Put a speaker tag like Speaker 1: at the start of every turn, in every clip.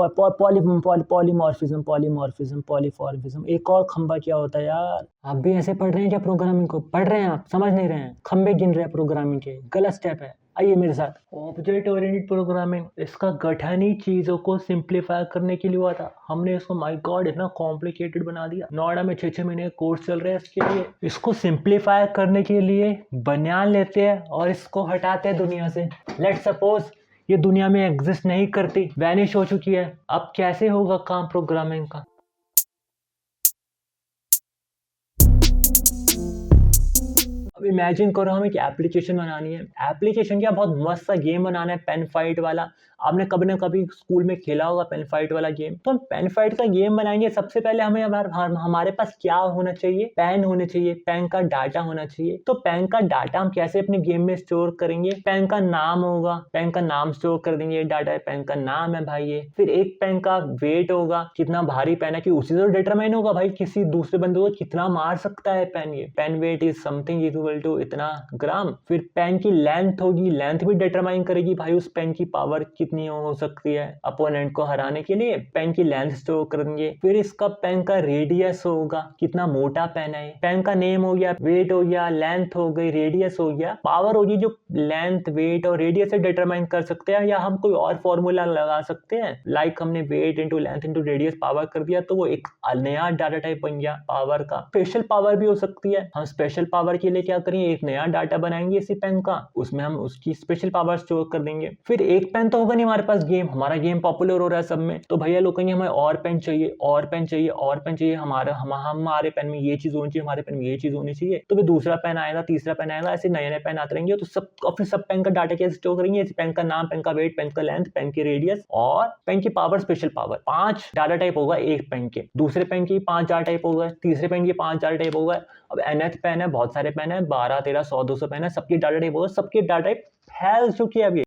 Speaker 1: Polymorphism, polymorphism, polymorphism. एक और खंबा क्या होता है यार? आप भी ऐसे पढ़ रहे हैं क्या प्रोग्रामिंग को? पढ़ रहे हैं आप, समझ नहीं रहे हैं, खंबे गिन रहे हैं प्रोग्रामिंग के, गलत स्टेप है। आइए मेरे साथ। ऑब्जेक्ट ओरिएंटेड प्रोग्रामिंग, इसका गठन ही चीजों को सिंप्लीफाई करने के लिए हुआ था। हमने इसको माय गॉड इतना कॉम्प्लिकेटेड बना दिया। नोएडा में 6-6 महीने कोर्स चल रहे हैं इसके लिए। इसको सिंप्लीफाई करने के लिए बनियान लेते हैं और इसको हटाते हैं दुनिया से। लेट्स सपोज ये दुनिया में एग्जिस्ट नहीं करती, वैनिश हो चुकी है। अब कैसे होगा काम प्रोग्रामिंग का? अब इमेजिन करो हमें एक एप्लीकेशन बनानी है। एप्लीकेशन क्या, बहुत मस्त सा गेम बनाना है, पेन फाइट वाला। आपने कभी ना कभी स्कूल में खेला होगा पेन फाइट वाला गेम। तो हम पेन फाइट का गेम बनाएंगे। सबसे पहले हमें हमारे पास क्या होना चाहिए? पेन होने चाहिए, पेन का डाटा होना चाहिए। तो पेन का डाटा हम कैसे अपने गेम में स्टोर करेंगे? पेन का नाम होगा, पेन का नाम स्टोर कर देंगे। डाटा पेन का नाम है भाई ये। फिर एक पेन का वेट होगा, कितना भारी पेन है, कि उसी से डिटरमाइन होगा भाई किसी दूसरे बंदे को कितना मार सकता है पेन। ये pen weight is something equal to इतना ग्राम। फिर पेन की लेंथ होगी, लेंथ भी डिटरमाइन करेगी भाई उस पेन की पावर कितनी हो सकती है अपोनेंट को हराने के लिए। पेन की लेंथ स्टोर कर देंगे। फिर इसका पेन का रेडियस होगा, कितना मोटा पेन है। पेन का नेम हो गया, वेट हो गया, लेंथ हो गई, रेडियस हो गया। पावर होगी जो लेंथ, वेट और रेडियस से डिटरमाइन कर सकते हैं, या हम कोई और फॉर्मूला लगा सकते हैं। लाइक हमने weight into length into radius power कर दिया, तो वो एक नया डाटा टाइप बन गया पावर का। स्पेशल पावर भी हो सकती है। हम स्पेशल पावर के लिए क्या करेंगे, एक नया डाटा बनाएंगे इसी पेन का, उसमें हम उसकी स्पेशल पावर स्टोर कर देंगे। फिर एक पेन तो होगा नहीं हमारे पास, हमारा गेम पॉपुलर हो रहा है सब में, तो भैया लोग कहेंगे हमें और पेन चाहिए, और पेन चाहिए, और पेन चाहिए। हमारे पेन में ये चीज होनी चाहिए, हमारे पेन में ये चीज होनी चाहिए। तो फिर दूसरा पेन आएगा, तीसरा पेन आएगा, ऐसे नए नए पेन आते रहेंगे। तो सब अपने सब पेन का डाटा कैसे स्टोर करेंगे? पेन का नाम, पेन का वेट, पेन का लेंथ, पेन की रेडियस और पेन की power, special power. 5 data type होगा एक पेन के। दूसरे पेन की 5 डाटा टाइप होगा, तीसरे पेन की 5 डाटा टाइप होगा। अब nth पेन है, बहुत सारे पेन है, 12, 13, 100, 200 पेन है, सबकी डाटा टाइप होगा। सबकी डाटा टाइप फैल चुकी है अभी।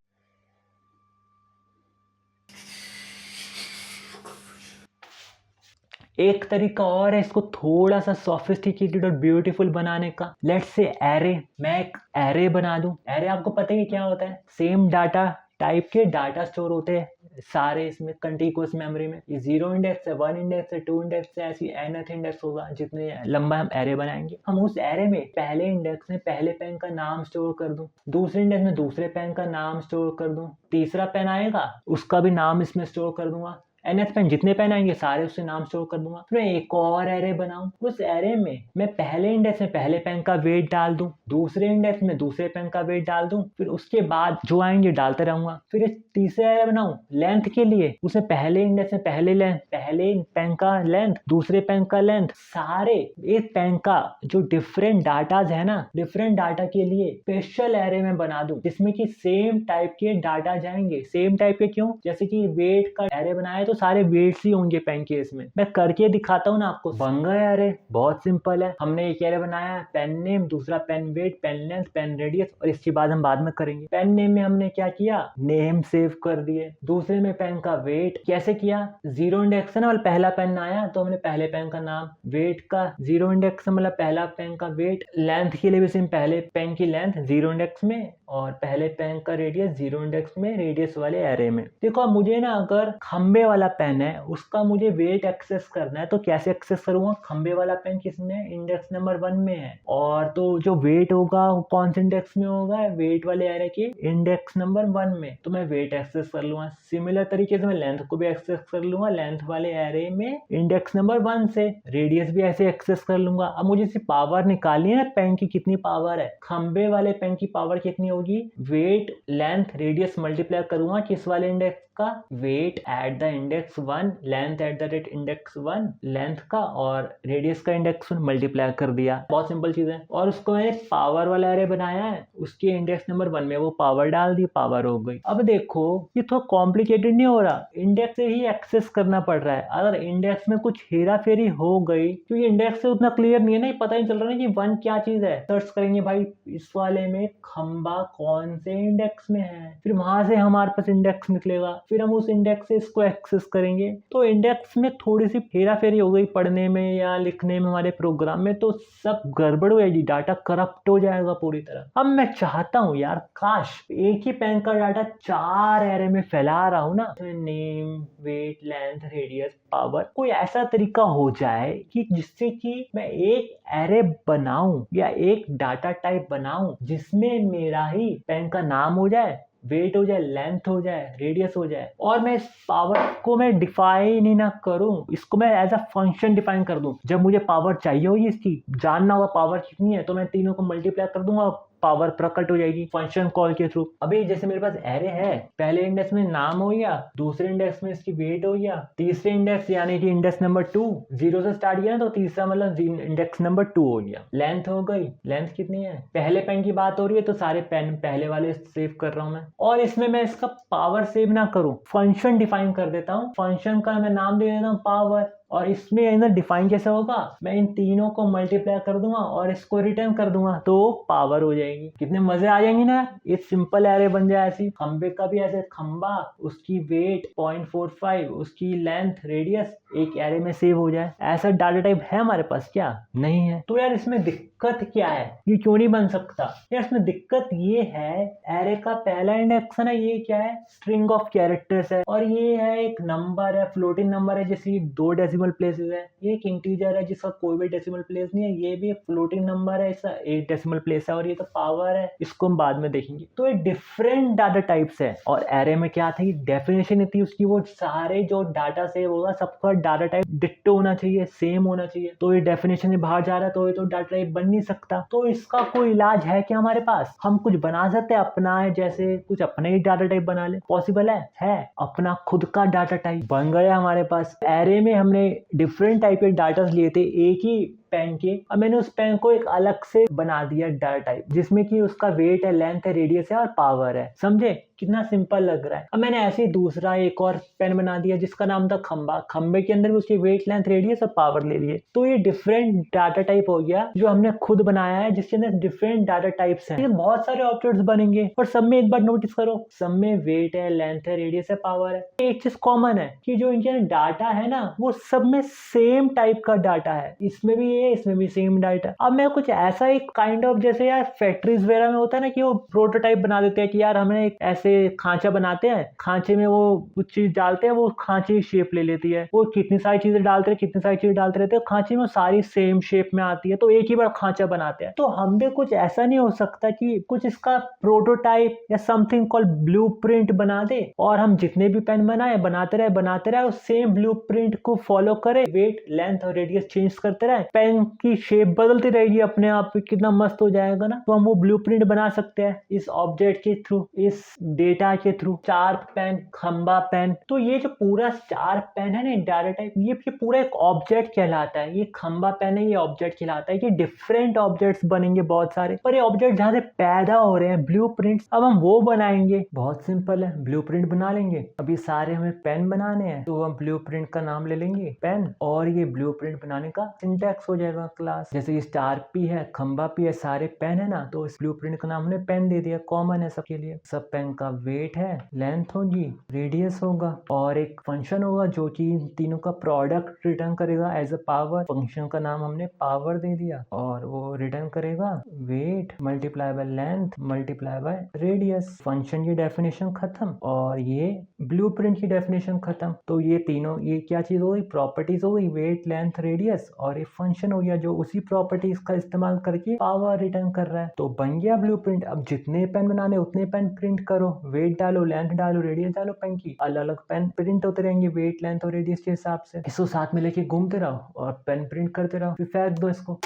Speaker 1: एक तरीका और है इसको थोड़ा सा सोफिस्टिकेटेड और ब्यूटीफुल बनाने का। Let's say array. मैं एक एरे बना दूं। एरे आपको पता है क्या होता है? सेम डाटा टाइप के डाटा स्टोर होते हैं सारे इसमें कंटिन्यूअस मेमोरी में। ये 0 इंडेक्स है, 1 इंडेक्स है, 2 इंडेक्स है, ऐसी nth इंडेक्स होगा जितने लंबा हम एरे बनाएंगे। हम उस एरे में पहले इंडेक्स में पहले पेन का नाम स्टोर कर दूं, दूसरे इंडेक्स में दूसरे पेन का नाम स्टोर कर दूं, तीसरा पेन आएगा उसका भी नाम इसमें स्टोर कर दूंगा। nth पेन जितने पेन आएंगे सारे उससे नाम स्टोर कर दूंगा। फिर एक और एरे बनाऊं, उस एरे में मैं पहले इंडेक्स में पहले पेन का वेट डाल दूं, दूसरे इंडेक्स में दूसरे पेन का वेट डाल दूं, फिर उसके बाद जो आएंगे डालते रहूंगा। फिर एक तीसरा एरे बनाऊं लेंथ के लिए, उसमें पहले इंडेक्स में पहले लेंथ, पहले पेन का लेंथ, दूसरे पेन का लेंथ, सारे एक पेन का जो डिफरेंट डाटाज है ना, डिफरेंट डाटा के लिए स्पेशल एरे में बना दूं, जिसमें कि सेम टाइप के डाटा जाएंगे। सेम टाइप के क्यों? जैसे कि वेट का एरे बनाया तो सारे वेट्स ही होंगे पेन के। इसमें मैं करके दिखाता हूँ ना आपको। बन गया एरे, बहुत सिंपल है। हमने एक एरे बनाया, पेन नेम, दूसरा pen weight, pen length, pen radius, और इसके बाद हम बाद में करेंगे। पेन नेम में हमने क्या किया, नेम सेव कर दिए। दूसरे में पेन का वेट कैसे किया, 0 इंडेक्स है ना, मतलब पहला पेन आया तो हमने पहले पेन का नाम, वेट का 0 इंडेक्स मतलब पहला पेन का वेट, लेंथ के लिए भी सेम, पहले पेन की लेंथ 0 इंडेक्स में और पहले पेन का रेडियस 0 इंडेक्स में, रेडियस वाले एरे में। देखो मुझे ना अगर खंबे वाला पेन है उसका मुझे वेट एक्सेस करना है, तो कैसे एक्सेस करूंगा? खंबे वाला पेन किसमें, इंडेक्स नंबर 1 में है, और तो जो वेट होगा वो कौन से इंडेक्स में होगा, वेट वाले एरे के इंडेक्स नंबर 1 में, तो मैं वेट एक्सेस कर लूंगा। सिमिलर तरीके से मैं लेंथ को भी एक्सेस कर लूंगा, लेंथ वाले एरे में इंडेक्स नंबर 1 से। रेडियस भी ऐसे एक्सेस कर लूंगा। अब मुझे इसी पावर निकालनी है, पेन की कितनी पावर है। खंबे वाले पेन की पावर कितनी होगी, वेट लेंथ रेडियस मल्टीप्लाई करूंगा किस वाले इंडेक्स का, weight at the index 1, length at the rate index 1 length का, और रेडियस का इंडेक्स 1 मल्टीप्लाई कर दिया। बहुत सिंपल चीज है। और उसको मैंने पावर वाला एरे बनाया है, उसके इंडेक्स नंबर 1 में वो पावर डाल दी, पावर हो गई। अब देखो ये थोड़ा कॉम्प्लिकेटेड नहीं हो रहा, इंडेक्स से ही एक्सेस करना पड़ रहा है। अगर इंडेक्स में कुछ हेरा फेरी हो गई, क्योंकि इंडेक्स से उतना क्लियर नहीं है ना, पता नहीं चल रहा है कि 1 क्या चीज है। सर्च करेंगे भाई इस वाले में खंबा कौन से इंडेक्स में है, फिर वहां से हमारे पास इंडेक्स निकलेगा। फिर हम उस इंडेक्स से इसको एक्सेस करेंगे। तो इंडेक्स में थोड़ी सी हेरा फेरी हो गई पढ़ने में या लिखने में हमारे प्रोग्राम में, तो सब गड़बड़ हो जाएगी, डाटा करप्ट हो जाएगा पूरी तरह। अब मैं चाहता हूँ यार, काश एक ही पेन का डाटा 4 एरे में फैला रहा हूँ ना, name, weight, length, radius, power, कोई ऐसा तरीका हो जाए कि जिससे कि मैं एक एरे बनाऊं या एक डाटा टाइप बनाऊं जिसमें मेरा ही पेन का नाम हो जाए, वेट हो जाए, लेंथ हो जाए, रेडियस हो जाए, और मैं इस पावर को मैं डिफाइन ही ना करूं, इसको मैं एज अ फंक्शन डिफाइन कर दूं। जब मुझे पावर चाहिए होगी, इसकी जानना होगा पावर कितनी है, तो मैं तीनों को मल्टीप्लाई कर दूंगा, पावर प्रकट हो जाएगी फंक्शन कॉल के थ्रू। अभी जैसे मेरे पास एरे है, पहले इंडेक्स में नाम हो गया, दूसरे इंडेक्स में इसकी वेट हो गया, तीसरे इंडेक्स यानी कि इंडेक्स नंबर 2 0 से स्टार्ट किया ना, तो तीसरा मतलब इंडेक्स नंबर 2 हो गया। लेंथ हो गई, लेंथ कितनी है, पहले पेन की बात हो रही है तो सारे पेन पहले वाले सेव कर रहा हूं मैं। और इसमें मैं इसका पावर सेव ना करूं, फंक्शन डिफाइन कर देता हूं, फंक्शन का मैं नाम दे देता हूं पावर। और इसमें अंदर डिफाइन कैसे होगा, मैं इन तीनों को मल्टीप्लाई कर दूंगा और इसको रिटर्न कर दूंगा, तो पावर हो जाएगी। कितने मजे आ जाएंगे ना, ये सिंपल एरे बन जाए। ऐसी खंबे का भी ऐसे खंबा, उसकी वेट 0.45, उसकी लेंथ, रेडियस एक एरे में सेव हो जाए। ऐसा डाटा टाइप है हमारे पास क्या? नहीं है। तो यार इसमें दिक्कत क्या है, ये क्यों नहीं बन सकता? यार इसमें दिक्कत ये है, एरे का पहला इंडेक्स है ना, ये क्या है, स्ट्रिंग ऑफ कैरेक्टर्स है, और ये है एक नंबर है, फ्लोटिंग नंबर है, जैसे 2 डेसिमल प्लेसेस है। ये एक इंटीजर है जिसका कोई भी डेसिमल प्लेस नहीं है, ये भी एक फ्लोटिंग नंबर है, इसका 8 डेसिमल प्लेस है, और ये तो पावर है, इसको हम बाद में देखेंगे। तो ये डिफरेंट डाटा टाइप्स है। और एरे में क्या था, डेफिनेशन थी उसकी, वो सारे जो डाटा सेव होगा सबका डाटा टाइप डिट्टो होना चाहिए, सेम होना चाहिए। तो ये डेफिनेशन से बाहर जा रहा है, तो ये तो डाटा टाइप बन नहीं सकता। तो इसका कोई इलाज है क्या हमारे पास? हम कुछ बना सकते हैं अपना है, जैसे कुछ अपने ही डाटा टाइप बना ले, पॉसिबल है अपना खुद का डाटा टाइप बन गया हमारे पास। एरे में हमने डिफरेंट टाइप के डाटा लिए थे एक ही पेन के, अब मैंने उस पेन को एक अलग से बना दिया डाटा टाइप, जिसमें कि उसका वेट है, लेंथ है, रेडियस है और पावर है। समझे कितना सिंपल लग रहा है? अब मैंने ऐसे ही दूसरा एक और पेन बना दिया जिसका नाम था खंबा, खंबे के अंदर भी उसकी वेट, लेंथ, रेडियस और पावर ले लिए। तो ये डिफरेंट डाटा टाइप हो गया जो हमने खुद बनाया है, जिसके अंदर डिफरेंट डाटा टाइप्स हैं। ये बहुत सारे ऑब्जेक्ट्स बनेंगे, और सब में एक बार नोटिस करो, सब में वेट है, लेंथ है, रेडियस है, पावर है। एक चीज कॉमन है कि जो इनके डाटा है ना, वो सब में सेम टाइप का डाटा है। इसमें भी इसमें भी सेम डाटा। अब मैं कुछ ऐसा एक काइंड ऑफ, जैसे यार फैक्ट्रीज वगैरह में होता है ना कि वो प्रोटोटाइप बना देते हैं कि यार हमने एक ऐसे खांचा बनाते हैं, खांचे में वो कुछ चीज डालते हैं, वो खांचे की शेप ले लेती है, वो कितनी सारी चीजें डालते हैं, कितनी सारी चीजें डालते रहते हैं, खांचे में सारी सेम शेप में आती है, तो एक ही बार खांचा बनाते हैं। तो हम भी कुछ ऐसा नहीं हो सकता कि कुछ इसका प्रोटोटाइप या समथिंग कॉल्ड ब्लूप्रिंट बना दे, और हम जितने भी पेन बनाते रहे उस सेम ब्लूप्रिंट को फॉलो करें, वेट, लेंथ और रेडियस चेंज करते रहे, पेन की शेप बदलती रहेगी अपने आप। कितना मस्त हो जाएगा ना। तो हम वो ब्लूप्रिंट बना सकते हैं इस ऑब्जेक्ट के थ्रू, इस डेटा के थ्रू। 4 पेन, खंबा पेन, तो ये जो पूरा 4 पेन है ना डाटा टाइप, ये पूरा एक ऑब्जेक्ट कहलाता है। ये खंबा पेन है, ये ऑब्जेक्ट कहलाता है। ये डिफरेंट ऑब्जेक्ट्स बनेंगे बहुत सारे, पर ये ऑब्जेक्ट जहां से पैदा हो रहे हैं, ब्लूप्रिंट्स, अब हम वो बनाएंगे। बहुत सिंपल है, ब्लूप्रिंट बना लेंगे। अभी सारे हमें पेन बनाने हैं, तो हम ब्लूप्रिंट का नाम ले लेंगे पेन, और ये ब्लूप्रिंट बनाने का सिंटैक्स हो जाएगा क्लास। जैसे स्टार पी है, खंबा पी है, सारे पेन है ना, तो इस ब्लूप्रिंट का नाम हमने पेन दे दिया, कॉमन है सबके लिए। सब पेन का वेट है, लेंथ होगी, रेडियस होगा, और एक फंक्शन होगा जो कि तीनों का प्रोडक्ट रिटर्न करेगा एज अ पावर। फंक्शन का नाम हमने पावर दे दिया, और वो रिटर्न करेगा weight multiply by length multiply by radius. Function की डेफिनेशन खत्म, और ये ब्लूप्रिंट की डेफिनेशन खत्म। तो ये तीनों, ये क्या चीज हो गई, प्रॉपर्टीज हो गई, वेट, लेंथ, रेडियस, और ये फंक्शन हो गया जो उसी प्रॉपर्टीज का इस्तेमाल करके पावर रिटर्न कर रहा है। तो बन गया ब्लूप्रिंट। अब जितने पेन बनाने उतने पेन प्रिंट करो, वेट डालो, लेंथ डालो, रेडियस डालो, पेन की अलग अलग पेन प्रिंट होते रहेंगे वेट, लेंथ और रेडियस के हिसाब से। इसको साथ में लेके घूमते रहो और पेन प्रिंट करते रहो, फिर फेंक दो इसको।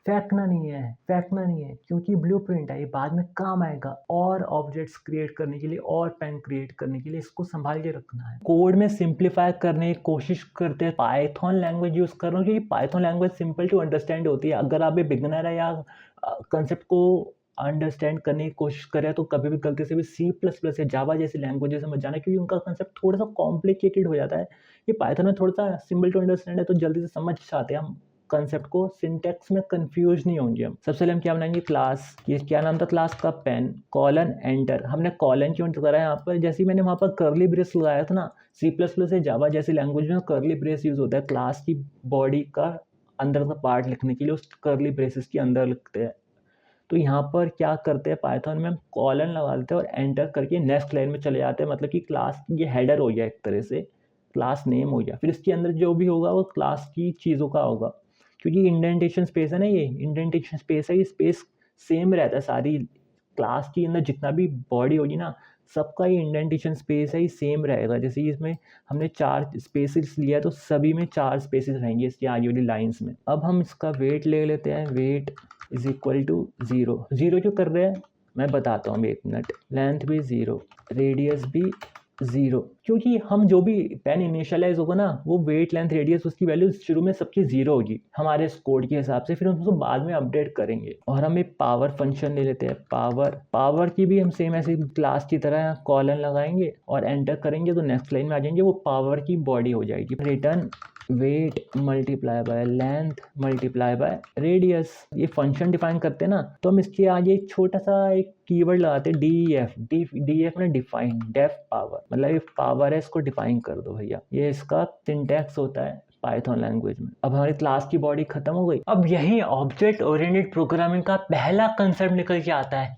Speaker 1: फेंकना नहीं है, क्योंकि ब्लूप्रिंट है, ये बाद में काम आएगा और ऑब्जेक्ट्स क्रिएट करने के लिए और पेन क्रिएट करने के लिए। इसको संभाल के रखना है। कोड में सिंप्लीफाई करने की कोशिश करते हैं, पाइथन लैंग्वेज यूज कर रहे हो, क्योंकि Python language simple to understand होती है। अगर आप ये बिगनर है या कंसेप्ट को अंडरस्टैंड करने की कोशिश करें, तो कभी भी गलती से भी C++ या जावा जैसी लैंग्वेजेस में जाना, क्योंकि उनका कंसेप्ट थोड़ा सा कॉम्प्लिकेटेड हो जाता है। ये पाइथन में थोड़ा सा सिंपल टू अंडरस्टैंड है, तो जल्दी से समझ जाते हैं हम। कंसेप्ट को सिंटेक्स में कंफ्यूज नहीं होंगे हम। सबसे पहले हम क्या बनाएंगे, क्लास, ये क्या नाम था क्लास का, पेन कॉलन एंटर। हमने कॉलन क्यों करा है यहाँ पर, जैसे मैंने वहाँ पर कर्ली ब्रेस लगाया था ना, C++ या जावा जैसी लैंग्वेज में कर्ली ब्रेस यूज होता है क्लास की बॉडी का अंदर का पार्ट लिखने के लिए, उस कर्ली ब्रेसेस के अंदर लिखते हैं। तो यहाँ पर क्या करते हैं, पाइथन में हम कॉलन लगा देते हैं और एंटर करके नेक्स्ट लाइन में चले जाते हैं। मतलब कि क्लास ये हेडर हो गया, एक तरह से क्लास नेम हो गया, फिर इसके अंदर जो भी होगा वो क्लास की चीज़ों का होगा। क्योंकि इंडेंटेशन स्पेस है ना, ये इंडेंटेशन स्पेस है, ये स्पेस सेम रहता है सारी क्लास के अंदर, जितना भी बॉडी होगी ना सबका ये इंडेंटेशन स्पेस है, ये सेम रहेगा। जैसे इसमें हमने 4 स्पेसेस लिया तो सभी में 4 स्पेसेस रहेंगे इसकी आगे वाली लाइन्स में। अब हम इसका वेट ले लेते हैं, वेट इज इक्वल टू 0। 0 क्यों कर रहे हैं मैं बताता हूँ, 1 मिनट। लेंथ भी 0, रेडियस भी 0, क्योंकि हम जो भी पेन इनिशियलाइज होगा ना वो वेट लेंथ रेडियस उसकी वैल्यू शुरू में सबकी 0 होगी हमारे इस कोड के हिसाब से, फिर हम उसको बाद में अपडेट करेंगे। और हम एक पावर फंक्शन ले लेते हैं, पावर की भी हम सेम ऐसे क्लास की तरह कॉलन लगाएंगे और एंटर करेंगे तो नेक्स्ट लाइन में आ जाएंगे, वो पावर की बॉडी हो जाएगी। Return weight multiply by length multiply by radius, ये फंक्शन डिफाइन करते हैं ना, तो हम इसके आगे एक छोटा सा एक कीवर्ड लगाते हैं DEF में डिफाइन, डेफ पावर, मतलब ये पावर है इसको डिफाइन कर दो भैया, ये इसका सिंटैक्स होता है पाइथन लैंग्वेज में। अब हमारी क्लास की बॉडी खत्म हो गई। अब यही ऑब्जेक्ट ओरिएंटेड प्रोग्रामिंग का पहला कंसेप्ट निकल के आता है,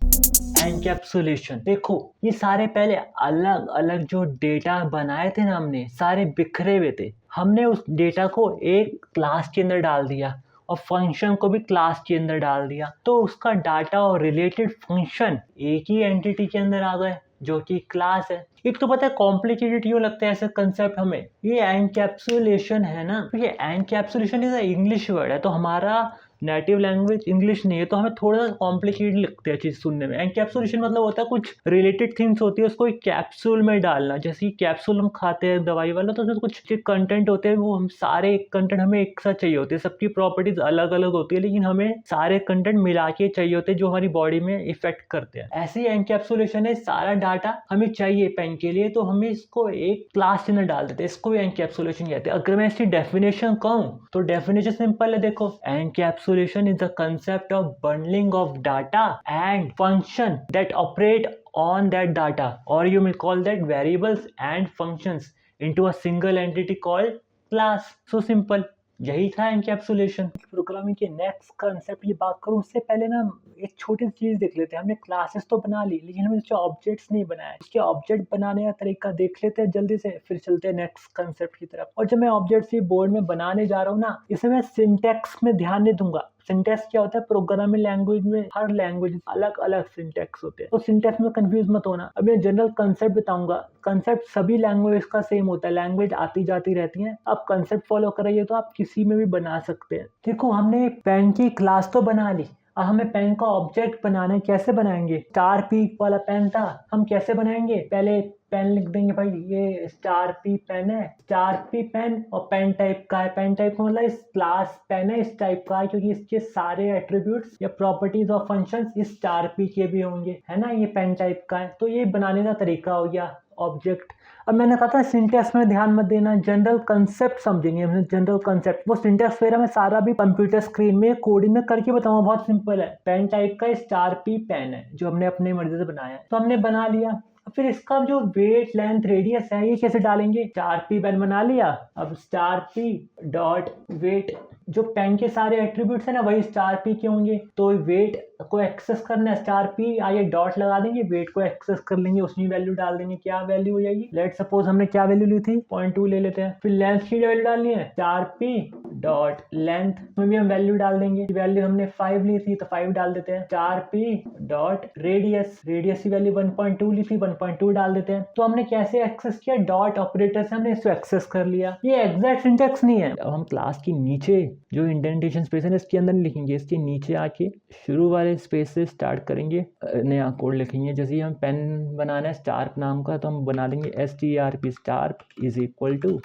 Speaker 1: एनकैप्सुलेशन। देखो ये सारे पहले अलग अलग जो डेटा बनाए थे ना हमने, सारे बिखरे हुए थे, हमने उस डेटा को एक क्लास के अंदर डाल दिया और फंक्शन को भी क्लास के अंदर डाल दिया, तो उसका डाटा और रिलेटेड फंक्शन एक ही एंटिटी के अंदर आ गए जो कि क्लास है। एक तो पता है कॉम्प्लिकेटेड क्यों लगता है ऐसे कंसेप्ट हमें, ये एनकैप्सुलेशन है ना, तो ये एनकैप्सुलेशन इज इंग्लिश वर्ड है, तो हमारा नेटिव लैंग्वेज इंग्लिश नहीं है, तो हमें थोड़ा सा कॉम्प्लिकेटेड लगता है चीज़ सुनने में। एनकैप्सुलेशन मतलब होता है कुछ रिलेटेड थिंग्स होती है उसको एक कैप्सूल में डालना, जैसे कैप्सूल हम खाते हैं दवाई वाला, तो उसमें कुछ कंटेंट होते हैं, वो हम सारे कंटेंट हमें एक साथ चाहिए होते हैं, सबकी प्रॉपर्टीज अलग अलग होती है, लेकिन हमें सारे कंटेंट मिला के चाहिए होते हैं जो हमारी बॉडी में इफेक्ट करते हैं। ऐसे ही एनकैप्सुलेशन है, सारा डाटा हमें चाहिए पेन के लिए, तो हमें इसको एक क्लास के अंदर डाल देते हैं, इसको भी एनकैप्सुलेशन कहते हैं। अगर मैं इसकी डेफिनेशन कहूँ तो डेफिनेशन सिंपल है, देखो encapsulation is the concept of bundling of data and function that operate on that data, or you may call that variables and functions into a single entity called class. So simple, यही था encapsulation. Programming के next concept की बात करूँ उससे पहले ना एक छोटी सी चीज देख लेते हैं। हमने क्लासेस तो बना ली, लेकिन हमने उसके ऑब्जेक्ट्स नहीं बनाए। उसके ऑब्जेक्ट बनाने का तरीका देख लेते हैं जल्दी से, फिर चलते हैं नेक्स्ट कंसेप्ट की तरफ। और जब मैं ऑब्जेक्ट्स बोर्ड में बनाने जा रहा हूँ ना, इसमें मैं सिंटैक्स में ध्यान नहीं दूंगा। सिंटैक्स क्या होता है, प्रोग्रामिंग लैंग्वेज में हर लैंग्वेज अलग अलग सिंटैक्स होते हैं, तो सिंटैक्स में कंफ्यूज मत होना। अब मैं जनरल कंसेप्ट बताऊंगा, कंसेप्ट सभी लैंग्वेज का सेम होता है, लैंग्वेज आती जाती रहती है, आप कंसेप्ट फॉलो करिए तो आप किसी में भी बना सकते हैं। देखो हमने पेन की क्लास तो बना ली, अब हमें पेन का ऑब्जेक्ट बनाना है, कैसे बनाएंगे। स्टार पी वाला पेन था, हम कैसे बनाएंगे, पहले पेन लिख देंगे भाई ये स्टार पी पेन है, स्टार पी पेन, और पेन टाइप का है, पेन टाइप का मतलब इस क्लास पेन है इस टाइप का है, क्योंकि इसके सारे एट्रीब्यूट्स या प्रॉपर्टीज और फंक्शंस इस स्टार पी के भी होंगे, है ना, ये पेन टाइप का है। तो ये बनाने का तरीका हो गया ऑब्जेक्ट। अब मैंने कहा था सिंटैक्स में ध्यान मत देना, जनरल कंसेप्ट समझेंगे हमने, जनरल कंसेप्ट। वो सिंटैक्स वगैरह मैं सारा भी कंप्यूटर स्क्रीन में कोडिंग में करके बताऊंगा, बहुत सिंपल है। पेन टाइप का स्टार पी पेन है जो हमने अपने मर्जी से बनाया है, तो हमने बना लिया। फिर इसका जो वेट लेंथ रेडियस है ये कैसे डालेंगे, स्टार पी पेन बना लिया, अब स्टार पी डॉट वेट, जो पेन के सारे एट्रीब्यूट्स है ना वही स्टार पी के होंगे, तो वेट को एक्सेस करना है स्टार पी, आइए डॉट लगा देंगे, वेट को एक्सेस कर लेंगे, उसमें वैल्यू डाल देंगे, क्या वैल्यू हो जाएगी, लेट सपोज हमने क्या वैल्यू ली थी 0.2 ले लेते हैं। फिर लेंथ की वैल्यू डालनी है, स्टार पी डॉट लेंथ में भी हम वैल्यू डाल देंगे, वैल्यू हमने 5 ली थी तो 5 डाल देते हैं। Star P dot radius, radius की वैल्यू 1.2 ली थी, 1.2 डाल देते हैं। तो हमने कैसे एक्सेस किया, डॉट ऑपरेटर से हमने इसको एक्सेस कर लिया। ये एग्जैक्ट सिंटैक्स नहीं है। अब हम क्लास की नीचे जो इंडेंटेशन स्पेस है इसके अंदर लिखेंगे, इसके नीचे आके शुरू वाले स्पेस से स्टार्ट करेंगे, नया कोड लिखेंगे। जैसे हम पेन बनाना है स्टार्प नाम का, तो हम बना देंगे STRP स्टार्प इज इक्वल टू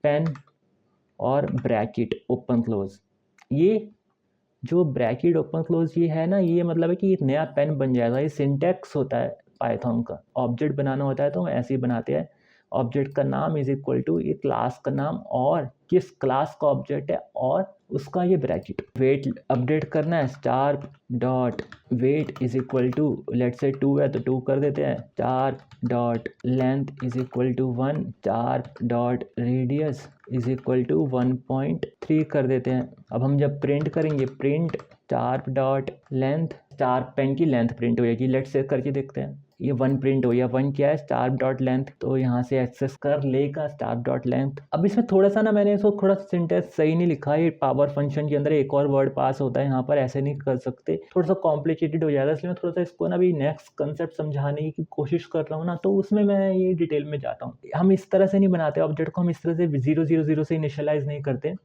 Speaker 1: पेन और ब्रैकेट ओपन क्लोज। ये जो ब्रैकेट ओपन क्लोज ये है ना, ये मतलब है कि एक नया पेन बन जाएगा। ये सिंटैक्स होता है पाइथन का। ऑब्जेक्ट बनाना होता है तो हम ऐसे ही बनाते हैं, ऑब्जेक्ट का नाम इज इक्वल टू ये क्लास का नाम और किस क्लास का ऑब्जेक्ट है और उसका ये ब्रैकेट। वेट अपडेट करना है, star dot weight is equal to let say 2 है तो 2 कर देते हैं, star dot length is equal to 1, star dot radius is equal to 1.3 कर देते हैं। अब हम जब प्रिंट करेंगे, print star dot length, star pen की लेंथ प्रिंट हो जाएगी। लेट्स से करके देखते हैं, ये 1 प्रिंट हो गया। 1 क्या है, स्टार डॉट लेंथ, तो यहाँ से एक्सेस कर लेगा स्टार डॉट लेंथ। अब इसमें थोड़ा सा ना मैंने इसको थोड़ा सिंटेक्स सही नहीं लिखा है। पावर फंक्शन के अंदर एक और वर्ड पास होता है, यहाँ पर ऐसे नहीं कर सकते, थोड़ा सा कॉम्प्लिकेटेड हो जाता है, इसलिए मैं थोड़ा सा इसको ना अभी नेक्स्ट कंसेप्ट समझाने की कोशिश कर रहा हूँ ना, तो उसमें मैं ये डिटेल में जाता हूँ। हम इस तरह से नहीं बनाते ऑब्जेक्ट को, हम इस तरह से 0 0 0 से इनिशियलाइज नहीं करते।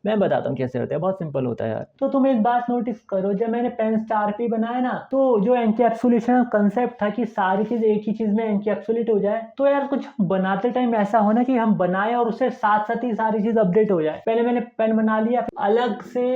Speaker 1: मैं बताता हूँ कैसे होता है, बहुत सिंपल होता है यार। तो तुम एक बात नोटिस करो, जब मैंने पेन स्टार पी बनाया ना, तो जो एनकैप्सुलेशन कंसेप्ट था कि सारी चीज एक ही चीज में एनकैप्सुलेट हो जाए, तो यार कुछ बनाते टाइम ऐसा होना कि हम बनाए और उससे साथ साथ ही सारी चीज अपडेट हो जाए। पहले मैंने पेन बना लिया, अलग से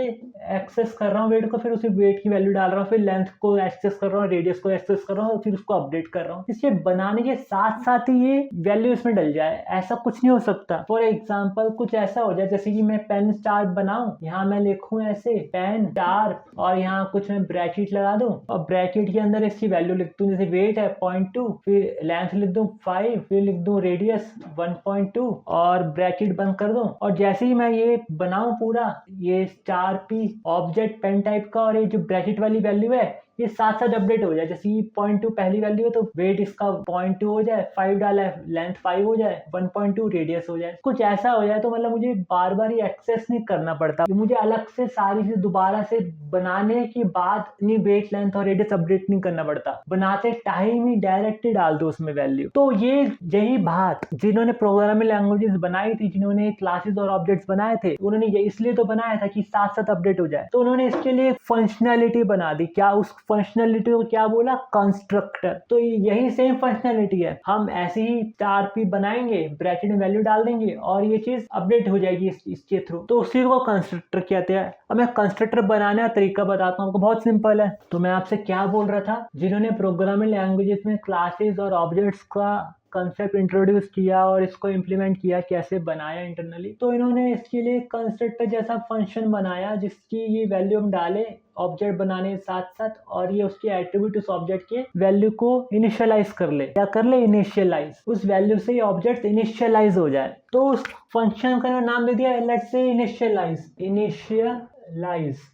Speaker 1: एक्सेस कर रहा हूँ वेट को, फिर उसी वेट की वैल्यू डाल रहा हूँ, फिर लेंथ को एक्सेस कर रहा हूँ, रेडियस को एक्सेस कर रहा हूँ, फिर उसको अपडेट कर रहा हूँ। इसलिए बनाने के साथ साथ ही ये वैल्यू इसमें डल जाए, ऐसा कुछ नहीं हो सकता। फॉर एग्जाम्पल कुछ ऐसा हो जाए जैसे कि मैं पेन स्टार बनाऊं, यहाँ मैं लिखूं ऐसे पेन स्टार, और यहाँ कुछ मैं ब्रैकेट लगा दूं, और ब्रैकेट के अंदर इसकी वैल्यू लिख दूं, जैसे वेट है 0.2, फिर लेंथ लिख दूं 5, फिर लिख दूं रेडियस 1.2 और ब्रैकेट बंद कर दूं। और जैसे ही मैं ये बनाऊं पूरा, ये star P object pen type का, और ये जो ब्रैकेट वाली वैल्यू है ये साथ साथ अपडेट हो जाए। जैसे 0.2 पहली वैल्यू है तो वेट इसका 0.2 हो जाए, 5 डाला है, लेंथ 5 हो जाए, 1.2 रेडियस हो जाए, कुछ ऐसा हो जाए। तो मतलब मुझे बार बार ये एक्सेस नहीं करना पड़ता, मुझे अलग से सारी चीज दोबारा से बनाने के बाद नहीं वेट लेंथ और रेडियस अपडेट नहीं करना पड़ता, बनाते टाइम ही डायरेक्ट डाल दो उसमें वैल्यू। तो ये यही बात जिन्होंने प्रोग्रामिंग लैंग्वेजेस बनाई थी, जिन्होंने क्लासेस और ऑब्जेक्ट्स बनाए थे, उन्होंने ये इसलिए तो बनाया था कि साथ साथ अपडेट हो जाए। तो उन्होंने इसके लिए फंक्शनैलिटी बना दी। क्या उस फंक्शनैलिटी को क्या बोला, कंस्ट्रक्टर। तो यही सेम फंक्शनैलिटी है, हम ऐसे ही स्टार पी बनाएंगे, ब्रैकेट में वैल्यू डाल देंगे और ये चीज अपडेट हो जाएगी इसके थ्रू। तो उसी को कंस्ट्रक्टर कहते हैं। अब मैं कंस्ट्रक्टर बनाने का तरीका बताता हूँ आपको, बहुत सिंपल है। तो मैं आपसे क्या बोल रहा था, जिन्होंने प्रोग्रामिंग लैंग्वेजेस में क्लासेस और ऑब्जेक्ट्स का कंसेप्ट इंट्रोड्यूस किया और इसको इम्प्लीमेंट किया, कैसे बनाया इंटरनली, तो इन्होंने इसके लिए कंस्ट्रक्टर जैसा फंक्शन बनाया जिसकी ये वैल्यू हम डाले ऑब्जेक्ट बनाने के साथ साथ, और ये उसके एट्रीब्यूट उस ऑब्जेक्ट के वैल्यू को इनिशियलाइज कर ले। क्या कर ले, इनिशियलाइज। उस वैल्यू से ये ऑब्जेक्ट इनिशियलाइज हो जाए। तो उस फंक्शन का नाम दे दिया लेट्स से इनिशियलाइज।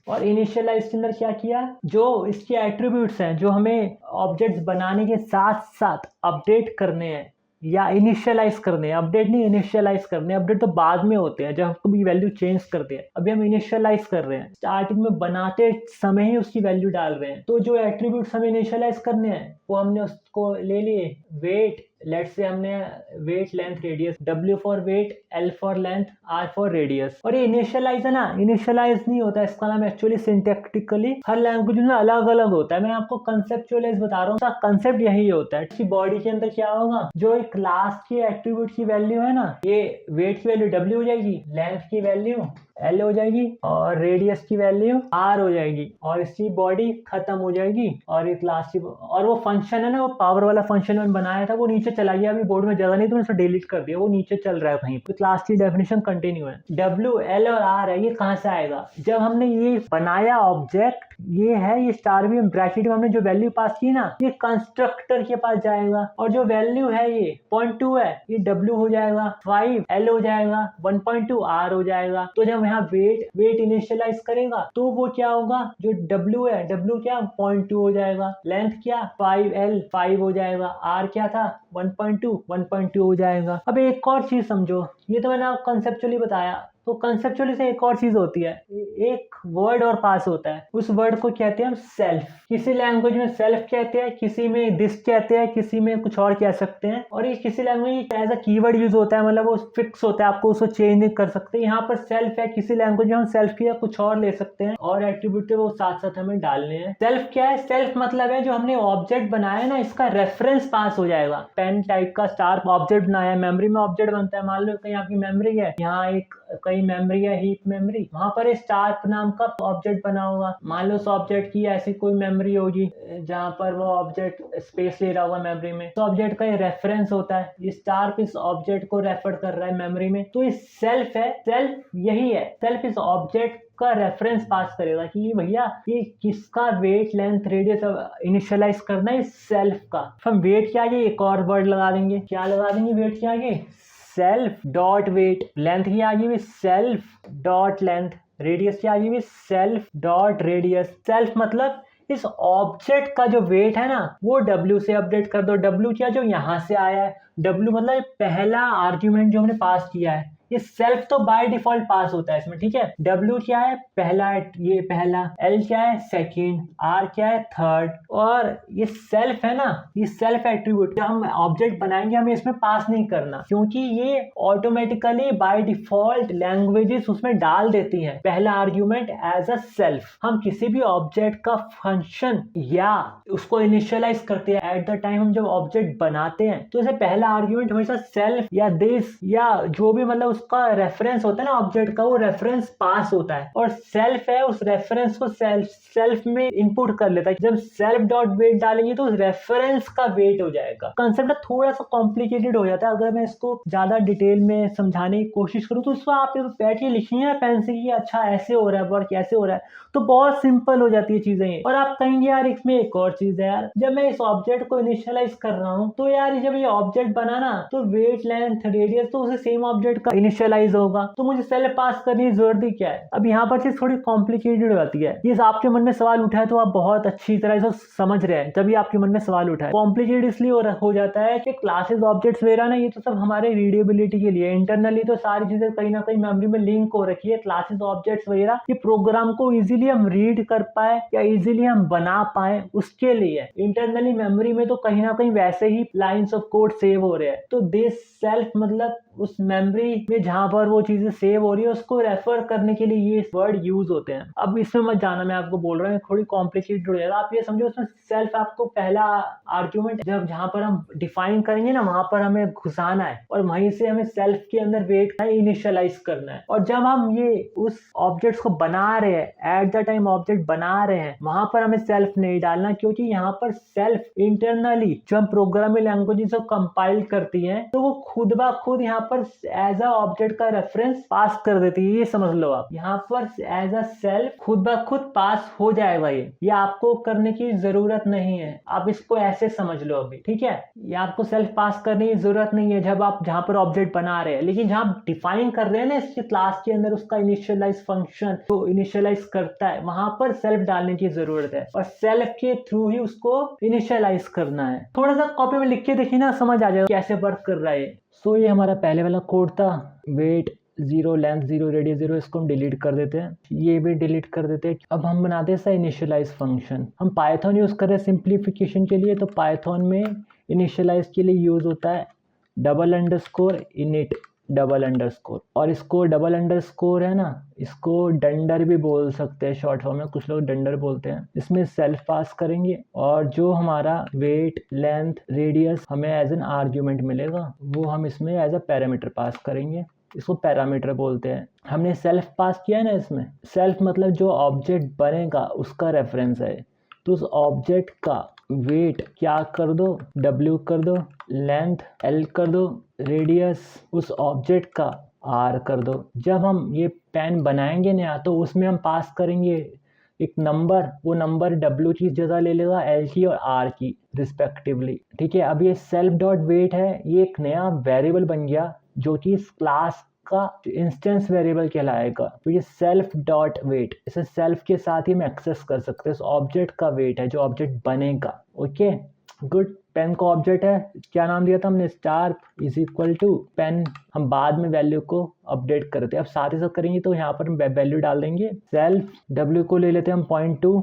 Speaker 1: और इनिशियलाइज के अंदर क्या किया, जो इसके एट्रीब्यूट्स हैं जो हमें ऑब्जेक्ट्स बनाने के साथ साथ अपडेट करने हैं या इनिशियलाइज करने हैं, अपडेट नहीं इनिशियलाइज करने हैं। अपडेट तो बाद में होते हैं जब हम कभी वैल्यू चेंज करते हैं, अभी हम इनिशियलाइज कर रहे हैं, स्टार्टिंग में बनाते समय ही उसकी वैल्यू डाल रहे हैं। तो जो एट्रीब्यूट्स हमें इनिशियलाइज करने हैं वो हमने उसको ले लिए, वेट, लेट्स से हमने weight length radius, W for weight, L for length, R for radius. और ये इनिशियलाइज है ना, इनिशियलाइज नहीं होता, इसका नाम एक्चुअली सिंटैक्टिकली हर लैंग्वेज में अलग अलग होता है। मैं आपको कंसेप्चुअलाइज बता रहा हूँ, उसका कंसेप्ट यही होता है। इसकी बॉडी के अंदर क्या होगा, जो एक क्लास के एट्रीब्यूट की वैल्यू है ना, ये वेट की वैल्यू W हो जाएगी, लेंथ की वैल्यू L हो जाएगी और रेडियस की वैल्यू R हो जाएगी, और इसकी बॉडी खत्म हो जाएगी। और ये क्लास की, और वो फंक्शन है ना, वो पावर वाला फंक्शन मैंने बनाया था, वो नीचे चला गया, अभी बोर्ड में जगह नहीं तो मैंने उसे डिलीट कर दिया, वो नीचे चल रहा है कहीं पे। क्लास की डेफिनेशन कंटिन्यू है। W, L और R है, ये कहाँ से आएगा, जब हमने ये बनाया ऑब्जेक्ट, ये है, ये स्टार भी ब्रैकेट में हमने जो वैल्यू पास की ना, ये कंस्ट्रक्टर के पास जाएगा, और जो वैल्यू है ये 0.2 है, ये W हो जाएगा, 5 L हो जाएगा, 1.2 R हो जाएगा। तो जब यहाँ वेट इनिशियलाइज करेगा तो वो क्या होगा, जो W है, W क्या 0.2 हो जाएगा, लेंथ क्या 5L 5 हो जाएगा, R क्या था 1.2 हो जाएगा। अब एक और चीज समझो, ये तो मैंने आपको कंसेप्चुअली बताया, तो कंसेप्चुअली से एक और चीज होती है, एक वर्ड और पास होता है, उस वर्ड को कहते हैं हम सेल्फ। किसी लैंग्वेज में सेल्फ कहते हैं, किसी में दिस कहते हैं, किसी में कुछ और कह सकते हैं। और ये किसी लैंग्वेज में एज अ कीवर्ड यूज होता है, मतलब वो फिक्स होता है, आपको उसको चेंज नहीं कर सकते। यहाँ पर सेल्फ है, किसी लैंग्वेज में हम सेल्फ की कुछ और ले सकते हैं, और एट्रीब्यूट वो साथ साथ हमें डालने हैं। सेल्फ क्या है, सेल्फ मतलब है जो हमने ऑब्जेक्ट बनाया ना, इसका रेफरेंस पास हो जाएगा। पेन टाइप का स्टार ऑब्जेक्ट बनाया, मेमोरी में ऑब्जेक्ट बनता है, मान लो कहीं आपकी मेमोरी है, यहाँ एक कहीं मेमोरी है, हीप मेमोरी, वहां पर स्टार नाम का ऑब्जेक्ट बना होगा। मान लो उस ऑब्जेक्ट की ऐसी कोई मेमोरी होगी जहां पर वो ऑब्जेक्ट स्पेस ले रहा होगा मेमोरी में, तो ऑब्जेक्ट का ये रेफरेंस होता है, ये स्टार इस ऑब्जेक्ट को रेफर कर रहा है मेमोरी में। तो ये सेल्फ है, सेल्फ यही है, सेल्फ इस ऑब्जेक्ट का रेफरेंस पास करेगा कि भैया ये किसका वेट लेंथ रेडियस इनिशियलाइज करना है, सेल्फ का। हम वेट के आगे एक और वर्ड लगा देंगे, क्या लगा देंगे वेट के आगे, सेल्फ डॉट वेट। लेंथ के आगे भी सेल्फ डॉट लेंथ, रेडियस के आगे भी सेल्फ डॉट रेडियस। सेल्फ मतलब इस ऑब्जेक्ट का जो वेट है ना वो W से अपडेट कर दो। W क्या, जो यहाँ से आया है, W मतलब पहला आर्ग्यूमेंट जो हमने पास किया है। ये सेल्फ तो बाय डिफॉल्ट पास होता है इसमें, ठीक है। W क्या है, पहला, ये पहला। L क्या है, सेकंड। R क्या है, थर्ड। और ये सेल्फ है ना, ये सेल्फ एट्रीब्यूट जब हम ऑब्जेक्ट बनाएंगे हमें इसमें पास नहीं करना, क्योंकि ये ऑटोमेटिकली बाय डिफॉल्ट लैंग्वेजेस उसमें डाल देती हैं पहला आर्ग्यूमेंट एज अ सेल्फ। हम किसी भी ऑब्जेक्ट का फंक्शन या उसको इनिशियलाइज करते हैं एट द टाइम हम जब ऑब्जेक्ट बनाते हैं, तो इसे पहला आर्ग्यूमेंट हमेशा सेल्फ या दिस या जो भी मतलब उसका रेफरेंस होता है ना ऑब्जेक्ट का, वो रेफरेंस पास होता है। और सेल्फ है उस रेफरेंस को सेल्फ में इनपुट कर लेता है। जब सेल्फ डॉट वेट डालेंगे तो उस रेफरेंस का वेट हो जाएगा। कंसेप्ट थोड़ा सा कॉम्प्लिकेटेड हो जाता है, अगर मैं इसको ज्यादा डिटेल में समझाने की कोशिश करूँ तो इसको आप बैठ के लिखिए ना पेन से कि अच्छा ऐसे हो रहा है वर्क, कैसे हो रहा है, तो बहुत सिंपल हो जाती है चीजें। और आप कहेंगे यार इसमें एक और चीज है यार, जब मैं इस ऑब्जेक्ट को इनिशियलाइज कर रहा हूँ तो यार जब ये ऑब्जेक्ट बना ना तो वेट लेंथ रेडियस तो उसे सेम ऑब्जेक्ट का इनिशियलाइज होगा, तो मुझे सेल्फ पास करने की जरूरत ही क्या है। अब यहाँ पर चीज थोड़ी कॉम्प्लिकेटेड हो जाती है। ये आपके मन में सवाल उठा है तो आप बहुत अच्छी तरह से समझ रहे हैं, तभी आपके मन में सवाल उठा है। कॉम्प्लिकेटेड इसलिए हो जाता है कि क्लासेस ऑब्जेक्ट्स वगैरह ना ये तो सब हमारे रीडेबिलिटी के लिए, इंटरनली तो सारी चीजें कहीं ना कहीं मेमोरी में लिंक हो रखी है। क्लासेस ऑब्जेक्ट्स वगैरह ये प्रोग्राम को इजीली हम रीड कर पाए या इजीली हम बना पाए उसके लिए। इंटरनली मेमोरी में तो कहीं ना कहीं वैसे ही लाइंस ऑफ कोड सेव हो रहे हैं, तो दिस सेल्फ मतलब उस मेमोरी में जहां पर वो चीजें सेव हो रही है उसको रेफर करने के लिए ये वर्ड यूज होते हैं। अब इसमें मत जाना, मैं आपको बोल रहा हूँ थोड़ी कॉम्प्लिकेटेड हो जाएगा। आप ये समझो उसमें सेल्फ आपको पहला आर्ग्यूमेंट जब जहां पर हम डिफाइन करेंगे ना वहां पर हमें घुसाना है और वहीं से हमें सेल्फ के अंदर वेट इनिशियलाइज करना है। और जब हम ये उस ऑब्जेक्ट को बना रहे हैं, एट द टाइम ऑब्जेक्ट बना रहे हैं, वहां पर हमें सेल्फ नहीं डालना, क्योंकि यहाँ पर सेल्फ इंटरनली जो हम प्रोग्रामिंग लैंग्वेजेस को कंपाइल करती है तो वो खुद ब खुद यहाँ पर एज अ ऑब्जेक्ट का रेफरेंस पास कर देती है। ये समझ लो आप, यहाँ पर एज अ सेल्फ खुद ब खुद पास हो जाएगा। ये आपको करने की जरूरत नहीं है, आप इसको ऐसे समझ लो अभी, ठीक है। ये आपको सेल्फ पास करने की जरूरत नहीं है जब आप जहां पर ऑब्जेक्ट बना रहे हैं, लेकिन जहां डिफाइन कर रहे हैं ना इसके क्लास के अंदर उसका इनिशियलाइज फंक्शन जो इनिशियलाइज करता है वहां पर सेल्फ डालने की जरूरत है और सेल्फ के थ्रू ही उसको इनिशियलाइज करना है। थोड़ा सा कॉपी में लिख के देखिए ना, समझ आ जाएगा कैसे वर्क कर रहा है। सो ये हमारा पहले वाला कोड था, वेट 0 लेंथ 0 रेडियस 0, इसको हम डिलीट कर देते हैं, ये भी डिलीट कर देते हैं। अब हम बनाते हैं इनिशियलाइज फंक्शन। हम पाइथन यूज कर रहे हैं सिंप्लीफिकेशन के लिए, तो पाइथन में इनिशियलाइज के लिए यूज होता है _ init _ और इसको _ है ना, इसको डंडर भी बोल सकते हैं शॉर्ट फॉर्म में, कुछ लोग डंडर बोलते हैं। इसमें सेल्फ पास करेंगे और जो हमारा वेट लेंथ रेडियस हमें एज एन आर्ग्यूमेंट मिलेगा वो हम इसमें एज अ पैरामीटर पास करेंगे, इसको पैरामीटर बोलते हैं। हमने सेल्फ पास किया है ना, इसमें सेल्फ मतलब जो ऑब्जेक्ट बनेगा उसका रेफरेंस है, तो उस ऑब्जेक्ट का वेट क्या कर दो, W कर दो, लेंथ L कर दो, रेडियस उस ऑब्जेक्ट का R कर दो। जब हम ये पेन बनाएंगे ना तो उसमें हम पास करेंगे एक नंबर, वो नंबर W की जगह ले लेगा L की और R की रिस्पेक्टिवली, ठीक है। अब ये सेल्फ डॉट वेट है, ये एक नया वेरिएबल बन गया जो कि इस क्लास का इंस्टेंस वेरिएबल कहलाएगा। तो ये सेल्फ डॉट वेट, इसे सेल्फ के साथ ही हम एक्सेस कर सकते हैं, इस ऑब्जेक्ट का वेट है जो ऑब्जेक्ट बनेगा। Okay good. पेन का ऑब्जेक्ट है, क्या नाम दिया था हमने, star is equal to pen. हम बाद में वैल्यू को अपडेट करते हैं, अब साथ ही साथ करेंगे तो यहाँ पर हम वैल्यू डाल देंगे। सेल्फ W को ले लेते हैं हम 0.2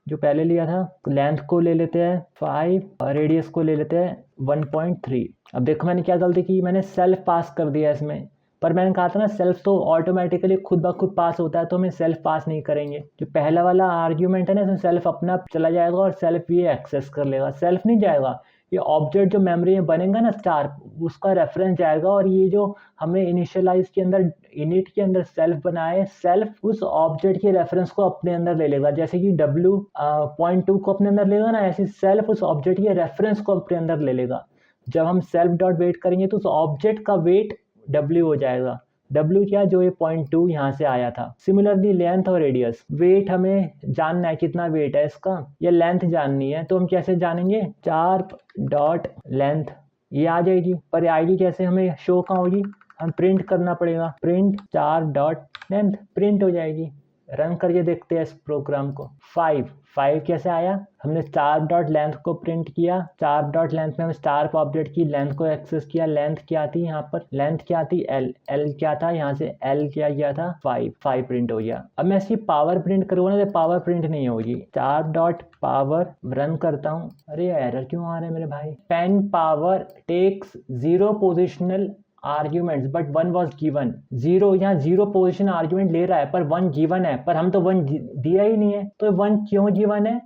Speaker 1: जो पहले लिया था, लेंथ को ले लेते हैं 5 और रेडियस को ले लेते हैं 1.3। अब देखो मैंने क्या गलती की, मैंने सेल्फ पास कर दिया इसमें, पर मैंने कहा था ना सेल्फ तो ऑटोमेटिकली खुद ब खुद पास होता है, तो हमें सेल्फ पास नहीं करेंगे। जो पहला वाला आर्ग्यूमेंट है ना इसमें सेल्फ अपना चला जाएगा और सेल्फ ये एक्सेस कर लेगा। सेल्फ नहीं जाएगा, ये ऑब्जेक्ट जो मेमोरी में बनेगा ना स्टार, उसका रेफरेंस जाएगा और ये जो हमने इनिशियलाइज के अंदर इनिट के अंदर सेल्फ बनाए, सेल्फ उस ऑब्जेक्ट के रेफरेंस को अपने अंदर ले लेगा। जैसे कि W 0.2 को अपने अंदर लेगा ना, ऐसे सेल्फ उस ऑब्जेक्ट के रेफरेंस को अपने अंदर ले लेगा। जब हम सेल्फ डॉट वेट करेंगे तो उस ऑब्जेक्ट का वेट W हो जाएगा, W क्या, जो ये 0.2 यहाँ से आया था। सिमिलरली लेंथ और रेडियस, वेट हमें जानना है कितना वेट है इसका, या लेंथ जाननी है, तो हम कैसे जानेंगे, चार्प डॉट लेंथ ये आ जाएगी, पर आएगी कैसे, हमें शो कहाँ होगी, हम प्रिंट करना पड़ेगा, प्रिंट चार्प डॉट लेंथ, प्रिंट हो जाएगी। रन करके देखते हैं इस प्रोग्राम को। 5 कैसे आया, हमने स्टार डॉट लेंथ को प्रिंट किया, स्टार डॉट लेंथ में हम स्टार ऑब्जेक्ट की लेंथ को एक्सेस किया, लेंथ क्या थी यहाँ पर, लेंथ क्या थी एल क्या था, यहाँ से एल क्या गया था 5 प्रिंट हो गया। अब मैं इसकी पावर प्रिंट करूँगा ना तो पावर प्रिंट नहीं होगी, स्टार डॉट पावर रन करता हूँ, अरे एरर क्यों आ रहा है मेरे भाई, pen power takes 0 positional arguments but 1 was given, 0 यहाँ 0 पोजिशन आर्ग्यूमेंट ले रहा है पर 1 गिवन है, पर हम तो 1 दिया ही नहीं है, तो 1 क्यों गिवन है,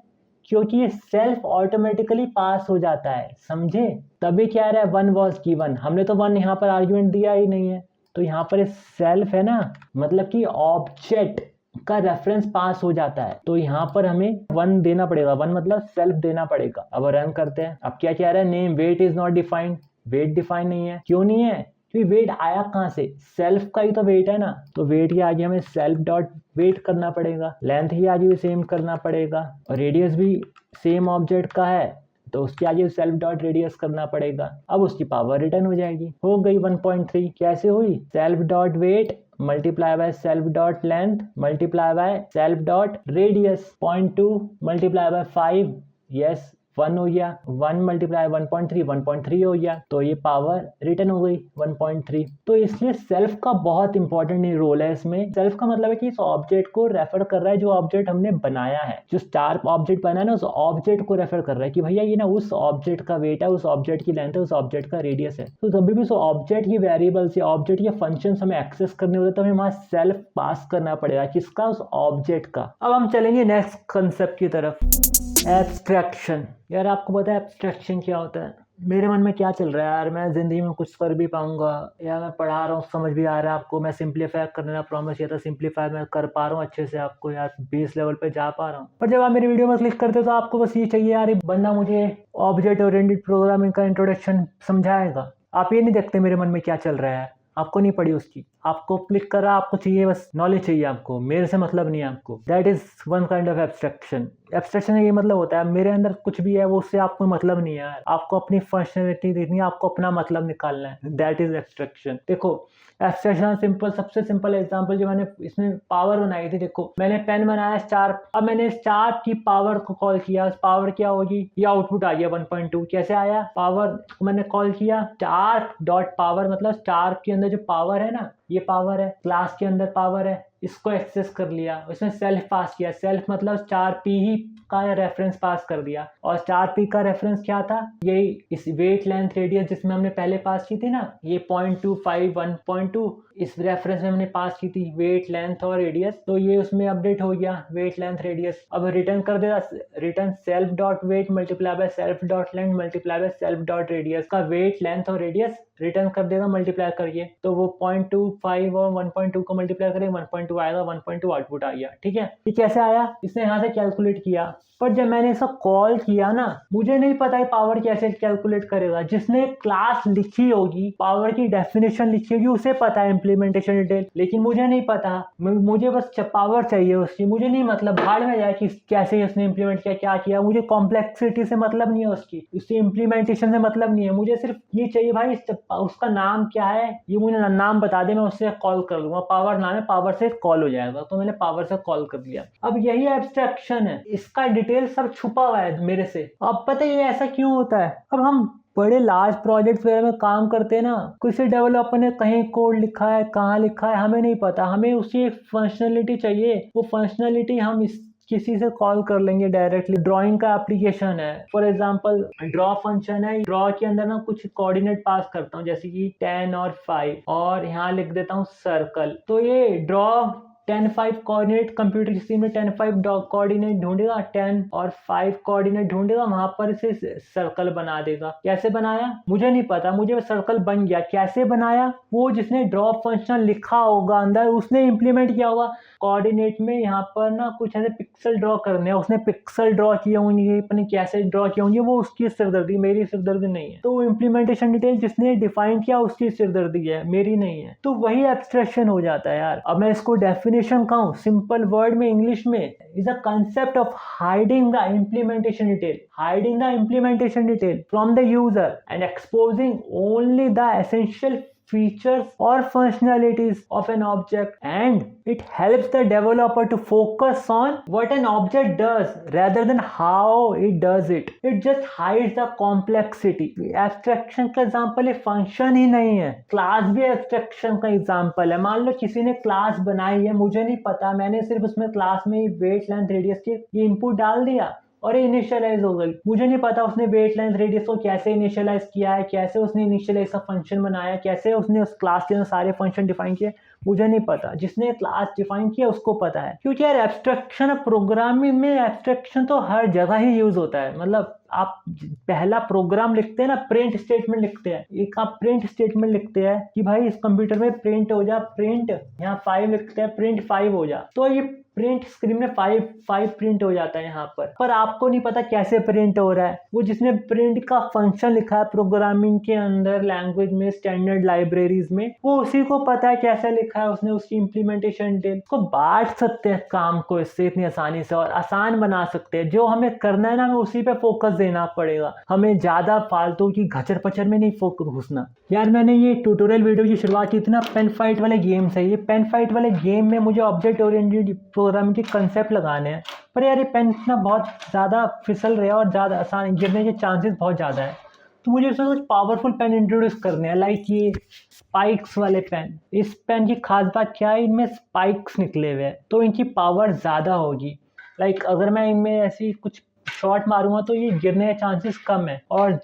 Speaker 1: क्योंकि ये सेल्फ ऑटोमेटिकली पास हो जाता है, समझे, तभी क्या रहा है 1 वॉज गिवन, हमने तो 1 यहाँ पर आर्ग्यूमेंट दिया ही नहीं है, तो यहाँ पर सेल्फ है ना, मतलब कि ऑब्जेक्ट का रेफरेंस पास हो जाता है, तो यहाँ पर हमें 1 देना पड़ेगा, 1 मतलब सेल्फ देना पड़ेगा। अब रन करते हैं, अब क्या कह रहा है, name weight is not defined, weight define नहीं है, क्यों नहीं है, क्योंकि वेट आया कहाँ से, सेल्फ का ही तो वेट है ना, तो वेट के आगे हमें सेल्फ डॉट वेट करना पड़ेगा, लेंथ के आगे भी सेम करना पड़ेगा, और रेडियस भी सेम ऑब्जेक्ट का है तो उसके आगे सेल्फ डॉट रेडियस करना पड़ेगा। अब उसकी पावर रिटर्न हो जाएगी, हो गई 1.3। कैसे हुई, self dot weight multiply by self dot length multiply by self dot radius, 0.2 multiply by 5, yes 1 हो गया, 1 मल्टीप्लाई 1.3 1.3 हो गया, तो ये पावर रिटर्न हो गई 1.3। तो इसलिए सेल्फ का बहुत इंपॉर्टेंट रोल है इसमें। सेल्फ का मतलब है कि इस ऑब्जेक्ट को रेफर कर रहा है जो ऑब्जेक्ट हमने बनाया है, जो स्टार ऑब्जेक्ट बना है ना, उस ऑब्जेक्ट को रेफर कर रहा है कि भैया ये ना उस ऑब्जेक्ट का वेट है, उस ऑब्जेक्ट की लेंथ है, उस ऑब्जेक्ट का रेडियस है। तो कभी भी उस ऑब्जेक्ट की वेरिएबल्स या ऑब्जेक्ट या फंक्शन हमें एक्सेस करने होते तो हमें वहां सेल्फ पास करना पड़ेगा, किसका, उस ऑब्जेक्ट का। अब हम चलेंगे नेक्स्ट कंसेप्ट की तरफ, एब्स्ट्रैक्शन। यार आपको पता है एब्स्ट्रैक्शन क्या होता है, मेरे मन में क्या चल रहा है यार, मैं जिंदगी में कुछ कर भी पाऊंगा, या मैं पढ़ा रहा हूँ समझ भी आ रहा है आपको, मैं सिंप्लीफाई करने का प्रॉमिस किया था, सिंप्लीफाई मैं कर पा रहा हूँ अच्छे से, आपको यार बेस लेवल पे जा पा रहा हूँ, पर जब आप मेरी वीडियो में क्लिक करते हो तो आपको बस ये चाहिए यार, बंदा मुझे ऑब्जेक्ट ओरिएंटेड प्रोग्रामिंग का इंट्रोडक्शन समझाएगा। आप ये नहीं देखते मेरे मन में क्या चल रहा है, आपको नहीं पड़ी उसकी, आपको क्लिक करा, आपको चाहिए बस नॉलेज चाहिए, आपको मेरे से मतलब नहीं है आपको। That is one kind of abstraction. Abstraction का ये मतलब होता है मेरे अंदर कुछ भी है वो उससे आपको मतलब नहीं है यार, आपको अपनी फंक्शनलिटी देखनी है, आपको अपना मतलब निकालना है, दैट इज एब्स्ट्रैक्शन। देखो एब्स्ट्रैक्शन सिंपल, सबसे सिंपल एग्जांपल जो मैंने इसमें पावर बनाई थी, देखो मैंने पेन बनाया स्टार, अब मैंने स्टार की पावर को कॉल किया, पावर क्या होगी, ये आउटपुट आ गया 1.2, कैसे आया, पावर को मैंने कॉल किया, स्टार डॉट पावर मतलब स्टार के अंदर जो पावर है ना, ये पावर है, क्लास के अंदर पावर है, इसको एक्सेस कर लिया, उसमें सेल्फ पास किया, सेल्फ मतलब स्टार पी ही का रेफरेंस पास कर दिया, और स्टार पी का रेफरेंस क्या था, यही इस वेट लेंथ रेडियस जिसमें हमने पहले पास की थी ना, ये 0.25 1.2 इस रेफरेंस में हमने पास की थी वेट लेंथ और रेडियस, तो ये उसमें अपडेट हो गया वेट लेंथ रेडियस। अब रिटर्न कर देगा, return self dot weight multiply by self dot length multiply by self dot radius का वेट लेंथ और रेडियस रिटर्न कर देगा मल्टीप्लाई करके, तो वो 0.25 और 1.2 को मल्टीप्लाई करेंगे 1.2 आएगा, 1.2 आउटपुट आ गया, ठीक है। ये कैसे आया, इसने यहाँ से कैलकुलेट किया, पर जब मैंने इसका कॉल किया ना, मुझे नहीं पता है पावर कैसे कैलकुलेट करेगा, जिसने क्लास लिखी होगी पावर की डेफिनेशन लिखी होगी उसे पता है इम्प्लीमेंटेशन डिटेल, लेकिन मुझे नहीं पता, मुझे बस पावर चाहिए उसकी, मुझे नहीं मतलब भाड़ में जाए कि कैसे उसने इम्प्लीमेंट किया, क्या किया, मुझे कॉम्प्लेक्सिटी से मतलब नहीं है उसकी इम्प्लीमेंटेशन से मतलब नहीं है, मुझे सिर्फ ये चाहिए भाई उसका नाम क्या है, ये मुझे नाम बता दे, मैं उससे कॉल कर लूंगा, पावर नाम है, पावर से कॉल हो जाएगा, तो मैंने पावर से कॉल कर दिया। अब यही एब्स्ट्रैक्शन है, इसका डिटेल सब छुपा हुआ है मेरे से। अब पता है ये ऐसा क्यों होता है, अब हम बड़े लार्ज प्रोजेक्ट वगैरह में काम करते हैं ना, किसी डेवलपर ने कहीं कोड लिखा है, कहाँ लिखा है हमें नहीं पता, हमें उसकी फंक्शनलिटी चाहिए, वो फंक्शनलिटी हम किसी से कॉल कर लेंगे डायरेक्टली। ड्राइंग का एप्लीकेशन है, फॉर एग्जांपल ड्रॉ फंक्शन है, ड्रॉ के अंदर ना कुछ कोऑर्डिनेट पास करता हूँ जैसे कि 10 और 5 और यहाँ लिख देता हूँ सर्कल, तो ये ड्रॉ 10 5 कोऑर्डिनेट कंप्यूटर स्क्रीन में 10 5 कोऑर्डिनेट ढूंढेगा, 10 और 5 कोऑर्डिनेट ढूंढेगा, वहां पर इसे सर्कल बना देगा। कैसे बनाया मुझे नहीं पता, मुझे सर्कल बन गया। कैसे बनाया, वो जिसने ड्रॉप फंक्शन लिखा होगा अंदर उसने इंप्लीमेंट किया होगा। कोऑर्डिनेट में यहाँ पर ना कुछ ऐसे पिक्सल ड्रॉ करने हैं, उसने पिक्सल ड्रॉ किए होंगे, अपने कैसे ड्रॉ किए होंगे, वो उसकी सिरदर्दी, मेरी सिरदर्दी नहीं है। तो इम्प्लीमेंटेशन डिटेल जिसने डिफाइन किया उसकी सिरदर्दी है, मेरी नहीं है। तो वही एब्स्ट्रैक्शन हो जाता है यार। अब मैं इसको डेफिनेशन कहूँ सिंपल वर्ड में इंग्लिश में, is a concept of hiding the implementation detail, hiding the implementation detail from the user and exposing only the essential features or functionalities of an object, and it helps the developer to focus on what an object does rather than how it does it. It just hides the complexity. Abstraction का example ये function ही नहीं है, class भी abstraction का example है। मान लो किसी ने क्लास बनाई है, मुझे नहीं पता, मैंने सिर्फ उसमें क्लास में वेट लेंथ रेडियस की ये इनपुट डाल दिया और ये इनिशियलाइज हो गई। मुझे नहीं पता उसने वेट लेंथ रेडियस को कैसे इनिशियलाइज किया है, कैसे उसने इनिशियलाइज का फंक्शन बनाया, कैसे उसने उस क्लास के अंदर सारे फंक्शन डिफाइन किए, मुझे नहीं पता। जिसने क्लास डिफाइन किया उसको पता है। क्योंकि यार एब्स्ट्रैक्शन प्रोग्रामिंग में एब्स्ट्रैक्शन तो हर जगह ही यूज होता है। मतलब आप पहला प्रोग्राम लिखते हैं ना, प्रिंट स्टेटमेंट लिखते हैं, एक आप प्रिंट स्टेटमेंट लिखते हैं कि भाई इस कंप्यूटर में प्रिंट हो जा, प्रिंट यहाँ 5 लिखते हैं, प्रिंट 5 हो जा, तो ये प्रिंट स्क्रीन में 5 प्रिंट हो जाता है यहाँ पर आपको नहीं पता कैसे प्रिंट हो रहा है। वो जिसने प्रिंट का फंक्शन लिखा है प्रोग्रामिंग के अंदर लैंग्वेज में, स्टैंडर्ड लाइब्रेरीज में, वो उसी को पता है कैसे लिखा है उसने, उसकी इम्प्लीमेंटेशन डिटेल को बांट सकते हैं काम को इससे इतनी आसानी से, और आसान बना सकते हैं। जो हमें करना है ना, हमें उसी पे फोकस देना पड़ेगा, हमें ज्यादा फालतू की घचर पचर में नहीं फोकस घुसना। यार मैंने ये ट्यूटोरियल वीडियो की शुरुआत की थी ना पेन फाइट वाले गेम से। ये पेन फाइट वाले गेम में मुझे ऑब्जेक्ट ओरिएंटेड प्रोग्रामिंग के कंसेप्ट लगाने हैं, पर यार ये पेन ना बहुत ज़्यादा फिसल रहे हैं और ज़्यादा आसान गिरने के चांसेस बहुत ज़्यादा है। तो मुझे इसमें कुछ पावरफुल पेन इंट्रोड्यूस करने हैं, लाइक ये स्पाइक्स वाले पेन। इस पेन की खास बात क्या है, इनमें स्पाइक्स निकले हुए हैं तो इनकी पावर ज़्यादा होगी। लाइक अगर मैं इनमें ऐसी कुछ शॉट मारूंगा तो ये गिरने के चांसेस कम है, और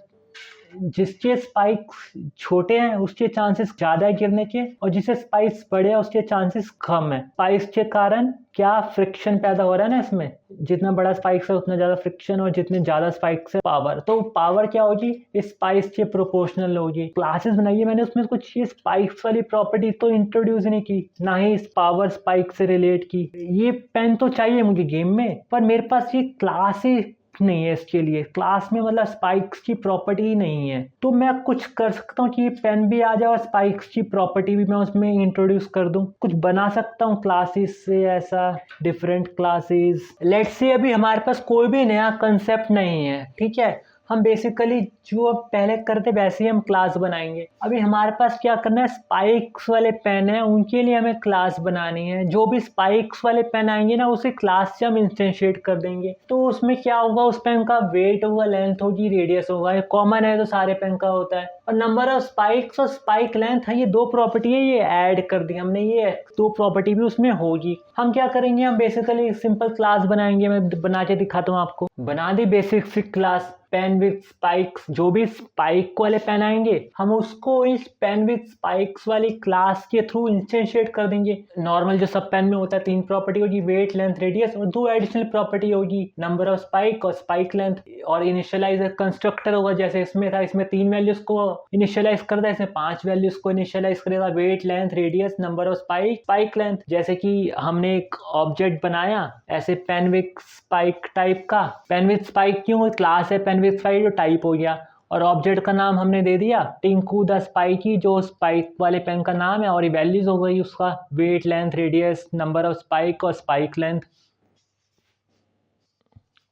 Speaker 1: जिसके स्पाइक्स छोटे हैं उसके चांसेस ज़्यादा है गिरने के, और जिससे स्पाइक्स बड़े हैं उसके चांसेस कम है। स्पाइक्स के कारण क्या फ्रिक्शन पैदा हो रहा है ना इसमें, जितना बड़ा स्पाइक्स है उतना ज़्यादा फ्रिक्शन, और जितने ज़्यादा स्पाइक्स है पावर, तो पावर क्या होगी इस स्पाइक्स के प्रोपोर्शनल होगी। क्लासेस बनाई है मैंने, उसमें कुछ ये स्पाइक्स वाली प्रॉपर्टी तो इंट्रोड्यूस नहीं की, ना ही इस पावर स्पाइक से रिलेट की। ये पेन तो चाहिए मुझे गेम में, पर मेरे पास ये क्लास ही नहीं है इसके लिए। क्लास में मतलब स्पाइक्स की प्रॉपर्टी ही नहीं है, तो मैं कुछ कर सकता हूँ कि ये पेन भी आ जाए और स्पाइक्स की प्रॉपर्टी भी मैं उसमें इंट्रोड्यूस कर दूँ। कुछ बना सकता हूँ क्लासेस से, ऐसा डिफरेंट क्लासेस। लेट्स से अभी हमारे पास कोई भी नया कंसेप्ट नहीं है, ठीक है, हम बेसिकली जो पहले करते वैसे ही हम क्लास बनाएंगे। अभी हमारे पास क्या करना है, स्पाइक्स वाले पेन है उनके लिए हमें क्लास बनानी है। जो भी स्पाइक्स वाले पेन आएंगे ना उसे क्लास से हम इंस्टेंशिएट कर देंगे। तो उसमें क्या होगा, उस पेन का वेट होगा, लेंथ होगी, रेडियस होगा, ये कॉमन है तो सारे पेन का होता है। और नंबर ऑफ स्पाइक्स और स्पाइक लेंथ है, ये दो प्रॉपर्टी है, ये ऐड कर दी हमने, ये दो प्रॉपर्टी भी उसमें होगी। हम क्या करेंगे, हम बेसिकली सिंपल क्लास बनाएंगे। मैं बना के दिखाता हूँ आपको। बना दी basic C class pen with spikes. जो भी स्पाइक वाले पेन आएंगे हम उसको इस पेन विथ स्पाइक्स वाली क्लास के थ्रू इंस्टेंशिएट कर देंगे। नॉर्मल जो सब पेन में होता है 3 प्रॉपर्टी होगी, वेट, लेंथ, रेडियस, और 2 एडिशनल प्रॉपर्टी होगी, नंबर ऑफ स्पाइक और स्पाइक लेंथ। और इनिशियलाइजर कंस्ट्रक्टर होगा, जैसे इसमें था, इसमें 3 वैल्यूज को इनिशियलाइज कर दे, इसमें 5 वैल्यूज को इनिशियलाइज करेगा, weight, length, radius, number of spike, spike length. जैसे कि हमने एक ऑब्जेक्ट बनाया ऐसे पेन विथ स्पाइक टाइप का। पेन विथ स्पाइक क्यों, क्लास है पेन विथ स्पाइक, जो टाइप हो गया, और ऑब्जेक्ट का नाम हमने दे दिया टिंकू द स्पाइकी, जो स्पाइक वाले पेन का नाम है, और ये वैल्यूज हो गई उसका weight, length, radius, number of spike और स्पाइक लेंथ।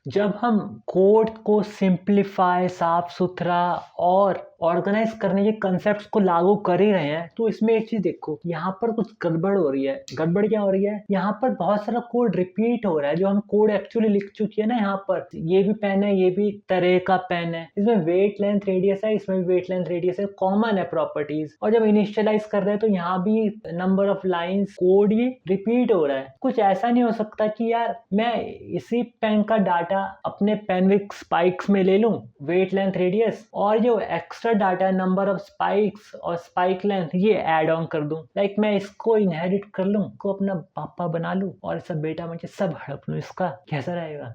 Speaker 1: जब हम कोड को सिंप्लीफाई, साफ सुथरा और ऑर्गेनाइज करने के कंसेप्ट्स को लागू कर ही रहे हैं, तो इसमें एक चीज देखो, यहाँ पर कुछ गड़बड़ हो रही है। गड़बड़ क्या हो रही है, यहाँ पर बहुत सारा कोड रिपीट हो रहा है, जो हम कोड एक्चुअली लिख चुकी है ना। यहाँ पर ये भी पेन है, ये भी तरह का पेन है, इसमें वेट, लेंथ, रेडियस है, इसमें भी वेट, लेंथ, रेडियस है, कॉमन है प्रॉपर्टीज। और जब इनिशियलाइज कर रहे हैं तो यहाँ भी नंबर ऑफ लाइन्स, कोड ये रिपीट हो रहा है। कुछ ऐसा नहीं हो सकता कि यार मैं इसी पेन का डाटा अपने पेन विथ स्पाइक्स में ले लूं, वेट, लेंथ, रेडियस, और जो extra data number of spikes और स्पाइक लेंथ ये ऐड ऑन कर दूं, लाइक मैं इसको इनहेरिट कर लूं, को अपना पापा बना लूं और सब बेटा मुझे सब हड़प लूं, इसका कैसा रहेगा?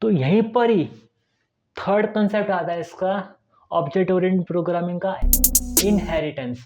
Speaker 1: तो यहीं पर ही थर्ड कंसेप्ट आता है इसका ऑब्जेक्ट ओरिएंटेड प्रोग्रामिंग का, इनहेरिटेंस।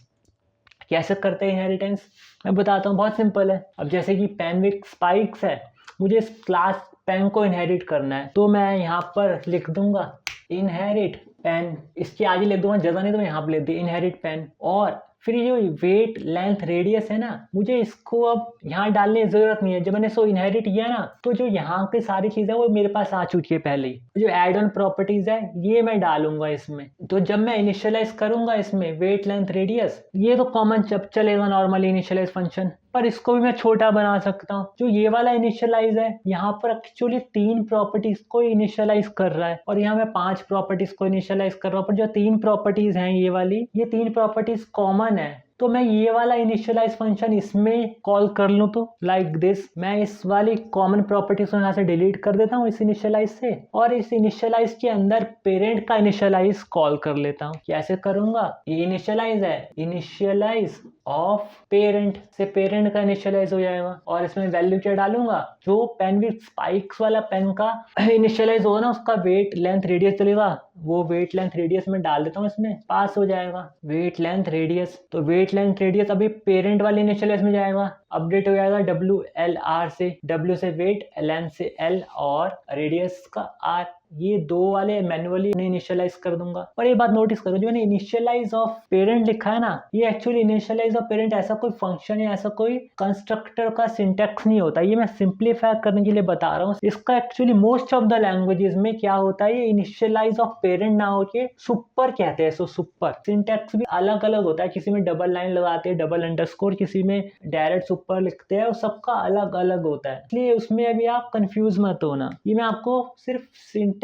Speaker 1: कैसे करते हैं इनहेरिटेंस, मैं बताता हूँ, बहुत सिंपल है। अब जैसे कि पेन विथ स्पाइक्स है, मुझे इस क्लास पेन को इनहेरिट करना है, तो मैं यहाँ पर लिख दूंगा इनहेरिट पेन, इसके आगे लिख दूंगा, जगह नहीं तो मैं यहाँ पर लिख दी इनहेरिट पेन। और फिर ये जो वेट लेंथ रेडियस है ना, मुझे इसको अब यहाँ डालने की जरूरत नहीं है। जब मैंने इसको इनहेरिट किया ना, तो जो यहाँ की सारी चीजें वो मेरे पास आ चुकी है पहले ही। जो एड ऑन प्रॉपर्टीज है ये मैं डालूंगा इसमें। तो जब मैं इनिशियलाइज करूंगा इसमें वेट लेंथ रेडियस, ये तो कॉमन चलेगा नॉर्मली इनिशियलाइज फंक्शन, पर इसको भी मैं छोटा बना सकता हूँ। जो ये वाला इनिशियलाइज है, यहाँ पर एक्चुअली 3 प्रॉपर्टीज को इनिशियलाइज कर रहा है और यहाँ मैं 5 प्रॉपर्टीज को इनिशियलाइज कर रहा हूँ। पर जो 3 प्रॉपर्टीज हैं ये वाली, ये 3 प्रॉपर्टीज कॉमन है, तो मैं ये वाला इनिशियलाइज फंक्शन इसमें कॉल कर लूँ तो लाइक दिस, मैं इस वाली कॉमन प्रॉपर्टीज को यहाँ से डिलीट कर देता हूँ इस इनिशियलाइज से, और इस इनिशियलाइज के अंदर पेरेंट का इनिशियलाइज कॉल कर लेता हूँ। कैसे करूंगा, ये इनिशियलाइज है, इनिशियलाइज ऑफ पेरेंट से पेरेंट का इनिशियलाइज हो जाएगा, और इसमें वैल्यू क्या डालूंगा, जो पेन विथ स्पाइक्स वाला पेन का इनिशियलाइज होगा ना, उसका वेट लेंथ रेडियस चलेगा, वो वेट लेंथ रेडियस में डाल देता हूँ, इसमें पास हो जाएगा वेट लेंथ रेडियस। तो वेट लेंथ रेडियस अभी पेरेंट वाले इनिशियलाइज में जाएगा, अपडेट हो जाएगा WLR से, W से वेट, लेंथ से L और रेडियस का R। ये 2 वाले मैन्युअली इनिशियलाइज कर दूंगा। और ये बात नोटिस करो, जो मैंने इनिशियलाइज ऑफ पेरेंट लिखा है ना, ये एक्चुअली इनिशियलाइज ऑफ पेरेंट ऐसा कोई फंक्शन या ऐसा कोई कंस्ट्रक्टर का सिंटैक्स नहीं होता, ये मैं सिंप्लीफाई करने के लिए बता रहा हूँ। इसका actually most of the languages में क्या होता है, ये इनिशियलाइज ऑफ पेरेंट ना होके सुपर कहते हैं। सो सुपर सिंटैक्स भी अलग अलग होता है, किसी में डबल लाइन लगाते हैं, डबल अंडरस्कोर, किसी में डायरेक्ट सुपर लिखते हैं, और सबका अलग अलग होता है, इसलिए उसमें अभी आप कंफ्यूज मत होना। ये मैं आपको सिर्फ सिंटैक्स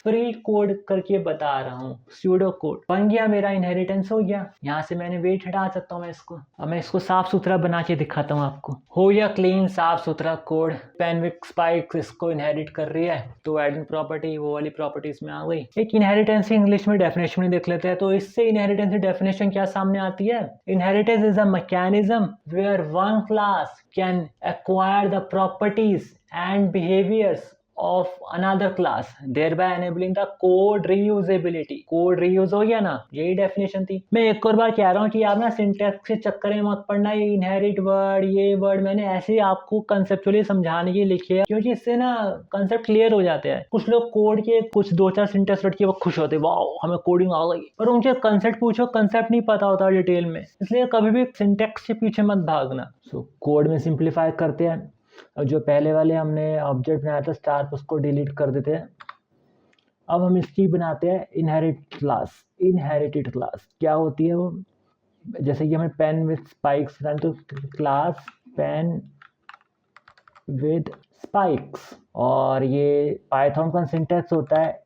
Speaker 1: फ्री कोड करके बता रहा हूँ, स्यूडो कोड। बन गया मेरा, इनहेरिटेंस हो गया। यहाँ से मैंने वेट हटा सकता हूँ मैं इसको। अब मैं इसको साफ सुथरा बना के दिखाता हूँ आपको। हो गया क्लीन साफ सुथरा कोड, पेन विथ स्पाइक्स इसको इनहेरिट कर रही है, तो एड प्रॉपर्टी वो वाली प्रॉपर्टी इसमें आ गई। एक इनहेरिटेंस की इंग्लिश में डेफिनेशन देख लेते हैं, तो इससे इनहेरिटेंस की डेफिनेशन क्या सामने आती है, inheritance is a mechanism where one class can acquire the properties and behaviours of another class thereby enabling the code reusability। Code reuse हो गया ना, यही डेफिनेशन थी। मैं एक और बार कह रहा हूँ कि आप ना सिंटैक्स के चक्कर में मत पड़ना, ये इनहेरिट वर्ड ये वर्ड मैंने ऐसे ही आपको कंसेप्चुअली समझाने के लिए लिखे है, क्योंकि इससे ना कंसेप्ट क्लियर हो जाते हैं। कुछ लोग कोड के कुछ 2-4 सिंटैक्स रट के वो खुश होते, वाओ हमें कोडिंग आ गई, पर उनके कंसेप्ट पूछो, कंसेप्ट नहीं पता होता डिटेल में, इसलिए कभी भी सिंटैक्स के पीछे मत भागना। सो कोड में सिंप्लीफाई करते हैं। और जो पहले वाले हमने ऑब्जेक्ट बनाया था स्टार, उसको डिलीट कर देते हैं। अब हम इसकी बनाते हैं इनहेरिट क्लास। इनहेरिटेड क्लास क्या होती है वो, जैसे कि हमें पेन विथ स्पाइक्स, तो क्लास पेन विद स्पाइक्स, और ये पाइथन का सिंटैक्स होता है।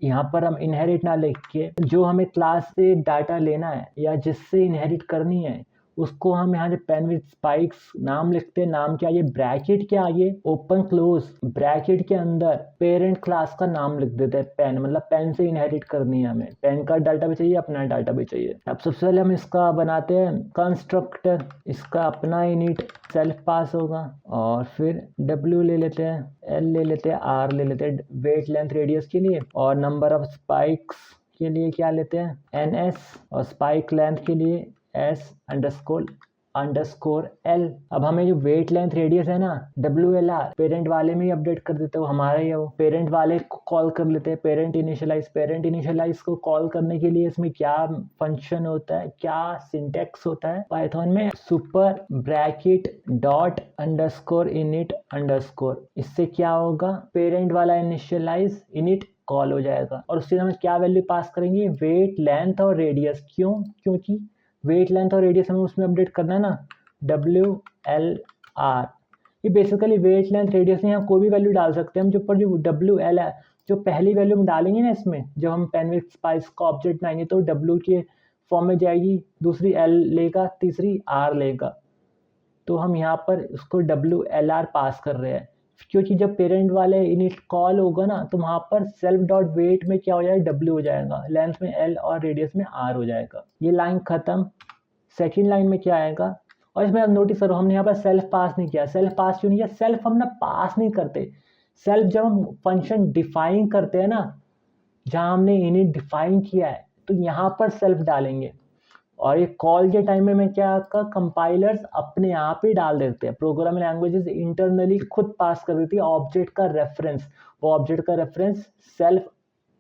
Speaker 1: यहाँ पर हम इनहेरिट ना लिख के, जो हमें क्लास से डाटा लेना है या जिससे इनहेरिट करनी है, उसको हम यहाँ से पेन विथ स्पाइक्स नाम लिखते हैं। नाम क्या, ये ब्रैकेट के आगे ओपन क्लोज ब्रैकेट के अंदर पेरेंट क्लास का नाम लिख देते हैं। पेन मतलब पेन से इनहेरिट करनी है हमें, पेन का डाटा भी चाहिए, अपना डाटा भी चाहिए। अब सबसे पहले हम इसका बनाते हैं कंस्ट्रक्टर, इसका अपना इनिट सेल्फ पास होगा, और फिर W ले लेते हैं, L ले लेते हैं, R ले लेते हैं वेट लेंथ रेडियस के लिए, और नंबर ऑफ स्पाइक्स के लिए क्या लेते हैं NS, और स्पाइक लेंथ के लिए S अंडरस्कोर L। अब हमें जो वेट लेंथ रेडियस है ना WLR, पेरेंट वाले में ही अपडेट कर देते हो, हमारा ही है वो, पेरेंट वाले को कॉल कर लेते हैं पेरेंट इनिशियलाइज। पेरेंट इनिशियलाइज को कॉल करने के लिए इसमें क्या फंक्शन होता है, क्या सिंटैक्स होता है पाइथन में, super bracket dot underscore init underscore. इससे क्या होगा, पेरेंट वाला इनिशियलाइज इनिट कॉल हो जाएगा, और उससे हम क्या वैल्यू पास करेंगे, वेट लेंथ और रेडियस। क्योंकि वेट लेंथ और रेडियस हमें उसमें अपडेट करना है ना, WLR। ये बेसिकली वेट लेंथ रेडियस में हम कोई भी वैल्यू डाल सकते हैं। हम जो पर जो WL है, जो पहली वैल्यू हम डालेंगे ना इसमें, जब हम पेन विथ स्पाइक्स का ऑब्जेक्ट बनाएंगे, तो W के फॉर्म में जाएगी, दूसरी L लेगा, तीसरी R लेगा, तो हम यहाँ पर उसको WLR पास कर रहे हैं। क्योंकि जब पेरेंट वाले इनिट कॉल होगा ना तो वहाँ पर सेल्फ डॉट वेट में क्या हो जाएगा, W हो जाएगा, लेंथ में L और रेडियस में R हो जाएगा। ये लाइन खत्म। सेकेंड लाइन में क्या आएगा, और इसमें आप नोटिस करो हमने यहाँ पर सेल्फ पास नहीं किया। सेल्फ पास क्यों नहीं किया, सेल्फ हम ना पास नहीं करते। सेल्फ जब हम फंक्शन डिफाइन करते हैं ना, जहाँ हमने इनिट डिफाइन किया है तो यहाँ पर सेल्फ डालेंगे, और ये कॉल के टाइम में मैं क्या का कंपाइलर्स अपने आप ही डाल देते हैं। प्रोग्रामिंग लैंग्वेजेस इंटरनली खुद पास कर देती है ऑब्जेक्ट का रेफरेंस। वो ऑब्जेक्ट का रेफरेंस सेल्फ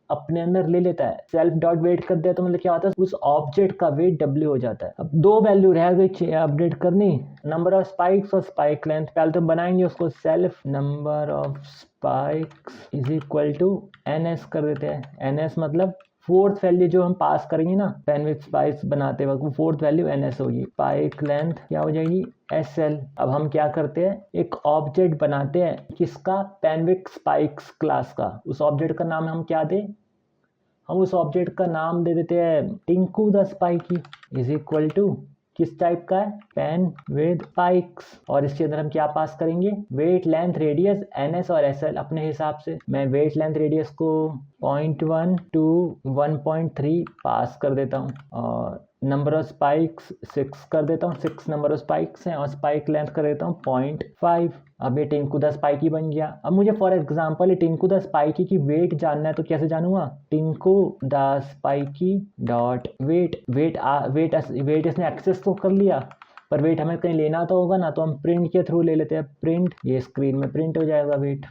Speaker 1: अपने अंदर ले लेता है। सेल्फ डॉट वेट कर दिया तो मतलब क्या होता है, उस ऑब्जेक्ट का वेट W हो जाता है। अब दो वैल्यू रह गई अपडेट करनी, नंबर ऑफ स्पाइक्स और स्पाइक लेंथ। पहले तो बनाएंगे उसको, self number of spikes is equal to NS कर देते हैं। NS मतलब फोर्थ वैल्यू जो हम पास करेंगे ना पेनविड्थ स्पाइक्स बनाते वक्त, वो फोर्थ वैल्यू NS होगी। स्पाइक लेंथ क्या हो जाएगी, SL। अब हम क्या करते हैं, एक ऑब्जेक्ट बनाते हैं किसका, पेनविड्थ स्पाइक्स क्लास का। उस ऑब्जेक्ट का नाम हम क्या दें, हम उस ऑब्जेक्ट का नाम दे देते हैं Tinku the spiky is equal to किस टाइप का है, पेन विद स्पाइक्स। और इसके अंदर हम क्या पास करेंगे, वेट लेंथ रेडियस NS और SL अपने हिसाब से। मैं वेट लेंथ रेडियस को 0.1 to 1.3 पास कर देता हूँ, और नंबर ऑफ स्पाइक्स 6 कर देता हूँ, 6 नंबर ऑफ स्पाइक्स हैं, और स्पाइक लेंथ कर देता हूँ 0.5। अब ये टिंकू द स्पाइकी बन गया। अब मुझे फॉर एग्जांपल ये टिंकू द स्पाइकी की वेट जानना है, तो कैसे जानूंगा, Tinku the spiky dot weight. Weight इसने एक्सेस तो कर लिया, पर वेट हमें कहीं लेना तो होगा ना, तो हम प्रिंट के थ्रू ले लेते हैं। प्रिंट, ये स्क्रीन में प्रिंट हो जाएगा वेट।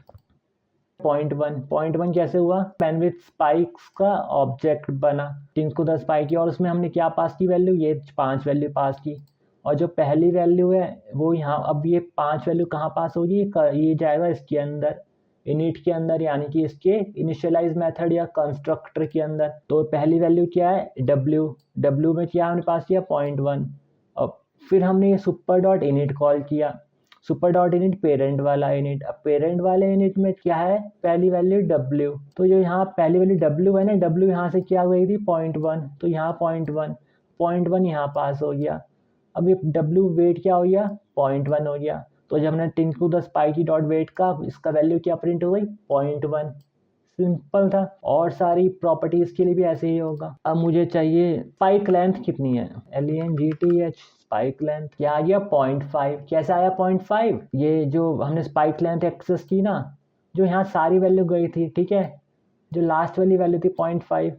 Speaker 1: 0.1 कैसे हुआ, पेनविड्थ स्पाइक्स का ऑब्जेक्ट बना टिंकू द स्पाइकी, और उसमें हमने क्या पास की वैल्यू, ये 5 वैल्यू पास की। और जो पहली वैल्यू है वो यहाँ, अब ये 5 वैल्यू कहाँ पास होगी, ये जाएगा इसके अंदर, इनिट के अंदर, यानी कि इसके इनिशियलाइज मेथड या कंस्ट्रक्टर के अंदर। तो पहली वैल्यू क्या है, W में क्या हमने पास किया 0.1। अब फिर हमने ये सुपर डॉट इनिट कॉल किया, सुपर डॉट इनिट पेरेंट वाला इनिट। अब पेरेंट वाले इनिट में क्या है, पहली वैल्यू W, तो जो यहाँ पहली वैल्यू W है ना, W यहाँ से क्या गई थी 0.1, तो यहाँ 0.1 यहाँ पास हो गया। अब ये W वेट क्या हो गया 0.1 हो गया। तो जब हमने Tinku the spiky dot weight का इसका वैल्यू क्या प्रिंट हो गई 0.1। सिंपल था, और सारी प्रॉपर्टीज के लिए भी ऐसे ही होगा। अब मुझे चाहिए स्पाइक लेंथ कितनी है, LENGTH स्पाइक लेंथ क्या आ गया 0.5। कैसे आया 0.5, ये जो हमने स्पाइक लेंथ एक्सेस की ना, जो यहाँ सारी वैल्यू गई थी, ठीक है, जो लास्ट वाली वैल्यू थी 0.5,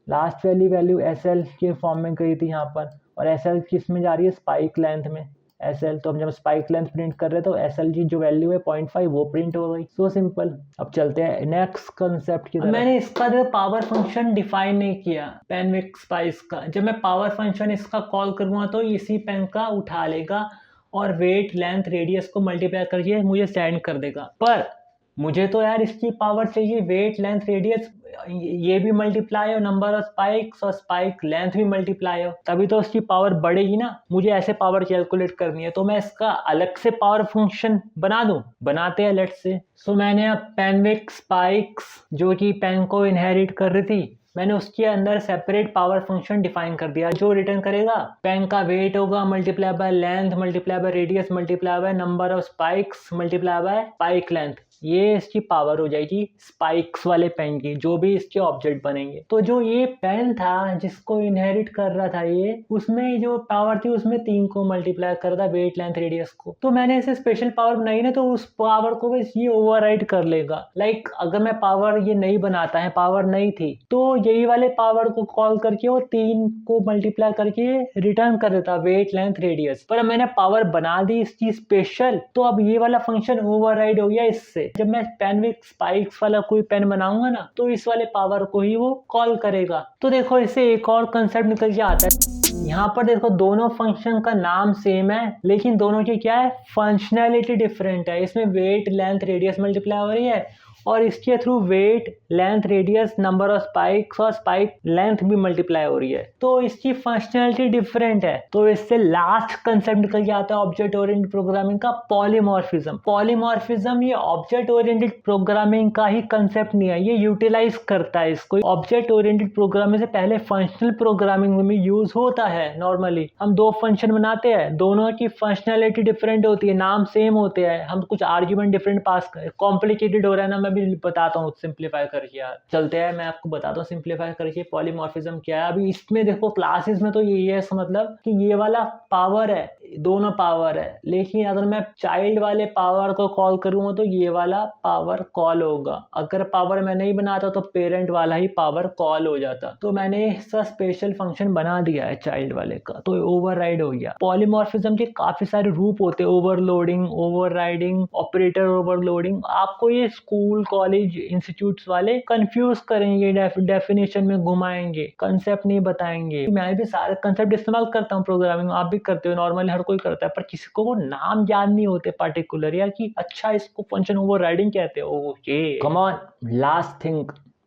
Speaker 1: लास्ट वाली वैल्यू SL के फॉर्म में गई थी यहाँ पर, और SL किस में जा रही है, स्पाइक लेंथ में SL। तो हम जब स्पाइक लेंथ प्रिंट कर रहे हैं तो SL की जो वैल्यू है 0.5 वो प्रिंट हो गई। So simple. अब चलते हैं नेक्स्ट कंसेप्ट की तरफ। मैंने इसका जो पावर फंक्शन डिफाइन नहीं किया पेनविड्थ स्पाइस का। जब मैं पावर फंक्शन इसका कॉल करूँगा तो इसी पेन का उठा लेगा और वेट लेंथ रेडियस को मल्टीप्लाई करके मुझे सेंड कर देगा। पर मुझे तो यार इसकी पावर चाहिए, वेट लेंथ रेडियस ये भी मल्टीप्लाई हो, नंबर ऑफ स्पाइक्स और स्पाइक लेंथ भी मल्टीप्लाई हो, तभी तो उसकी पावर बढ़ेगी ना। मुझे ऐसे पावर कैलकुलेट करनी है, तो मैं इसका अलग से पावर फंक्शन बना दूं। बनाते हैं लेट्स से। सो मैंने अब पेनविड्थ स्पाइक्स जो कि पेन को इनहेरिट कर रही थी, मैंने उसके अंदर सेपरेट पावर फंक्शन डिफाइन कर दिया। जो रिटर्न करेगा पेन का वेट होगा multiply by length multiply by radius multiply by number of spikes multiply by spike length. ये इसकी पावर हो जाएगी स्पाइक्स वाले पेन की, जो भी इसके ऑब्जेक्ट बनेंगे। तो जो ये पेन था जिसको इनहेरिट कर रहा था ये, उसमें जो पावर थी उसमें 3 को मल्टीप्लाई कर रहा था वेट लेंथ रेडियस को। तो मैंने इसे स्पेशल पावर बनाई ना, तो उस पावर को बस ये ओवरराइड कर लेगा। लाइक अगर मैं पावर ये नहीं बनाता है, पावर नहीं थी, तो यही वाले पावर को कॉल करके वो 3 को मल्टीप्लाई करके रिटर्न कर देता वेट लेंथ रेडियस। पर मैंने पावर बना दी इसकी स्पेशल, तो अब ये वाला फंक्शन ओवरराइड हो गया इससे। जब मैं पेनविड्थ स्पाइक्स वाला कोई पेन बनाऊंगा ना, तो इस वाले पावर को ही वो कॉल करेगा। तो देखो इससे एक और कंसेप्ट निकल के आता है। यहाँ पर देखो दोनों फंक्शन का नाम सेम है, लेकिन दोनों की क्या है, फंक्शनैलिटी डिफरेंट है। इसमें वेट लेंथ रेडियस मल्टीप्लाई हो रही है, और इसके through weight, length, radius, number of spikes और स्पाइक लेंथ भी मल्टीप्लाई हो रही है। तो इसकी फंक्शनैलिटी डिफरेंट है। तो इससे लास्ट कंसेप्ट निकल के आता है ऑब्जेक्ट ओरिएंटेड प्रोग्रामिंग का, पॉलीमॉर्फिज्म। पॉलीमॉर्फिज्म ये ऑब्जेक्ट ओरिएंटेड प्रोग्रामिंग का ही कंसेप्ट नहीं है, ये यूटिलाइज करता है इसको। ऑब्जेक्ट ओरिएंटेड प्रोग्रामिंग से पहले फंक्शनल प्रोग्रामिंग में यूज होता है। नॉर्मली हम दो फंक्शन बनाते हैं, दोनों की फंक्शनैलिटी डिफरेंट होती है, नाम सेम होते हैं, हम कुछ आर्ग्यूमेंट डिफरेंट पास कर। कॉम्प्लिकेटेड हो रहा है ना, मैं भी बताता हूँ सिंप्लीफाई करके यार। चलते हैं, मैं आपको बताता हूँ सिंप्लीफाई करके पॉलीमॉर्फिज्म क्या है। अभी इसमें देखो क्लासेस में तो यही है, मतलब कि ये वाला पावर है, दोनों पावर है, लेकिन अगर मैं चाइल्ड वाले पावर को कॉल करूँगा तो ये वाला पावर कॉल होगा। अगर पावर मैं नहीं बनाता तो पेरेंट वाला ही पावर कॉल हो जाता। तो मैंने इसका स्पेशल फंक्शन बना दिया है चाइल्ड वाले का, तो ओवरराइड हो गया। पॉलीमॉर्फिज्म के काफी सारे रूप होते हैं, ओवरलोडिंग, ओवरराइडिंग, ऑपरेटर ओवरलोडिंग। आपको ये स्कूल, कॉलेज, इंस्टीट्यूट्स वाले कंफ्यूज करेंगे, डेफिनेशन में घुमाएंगे, कंसेप्ट नहीं बताएंगे। मैं भी सारे कंसेप्ट इस्तेमाल करता हूँ प्रोग्रामिंग, आप भी करते हो, नॉर्मली हर कोई करता है, पर किसी को वो नाम याद नहीं होते पार्टिकुलर यार, कि अच्छा इसको फंक्शन ओवरराइडिंग कहते हैं। Okay, come on, last thing,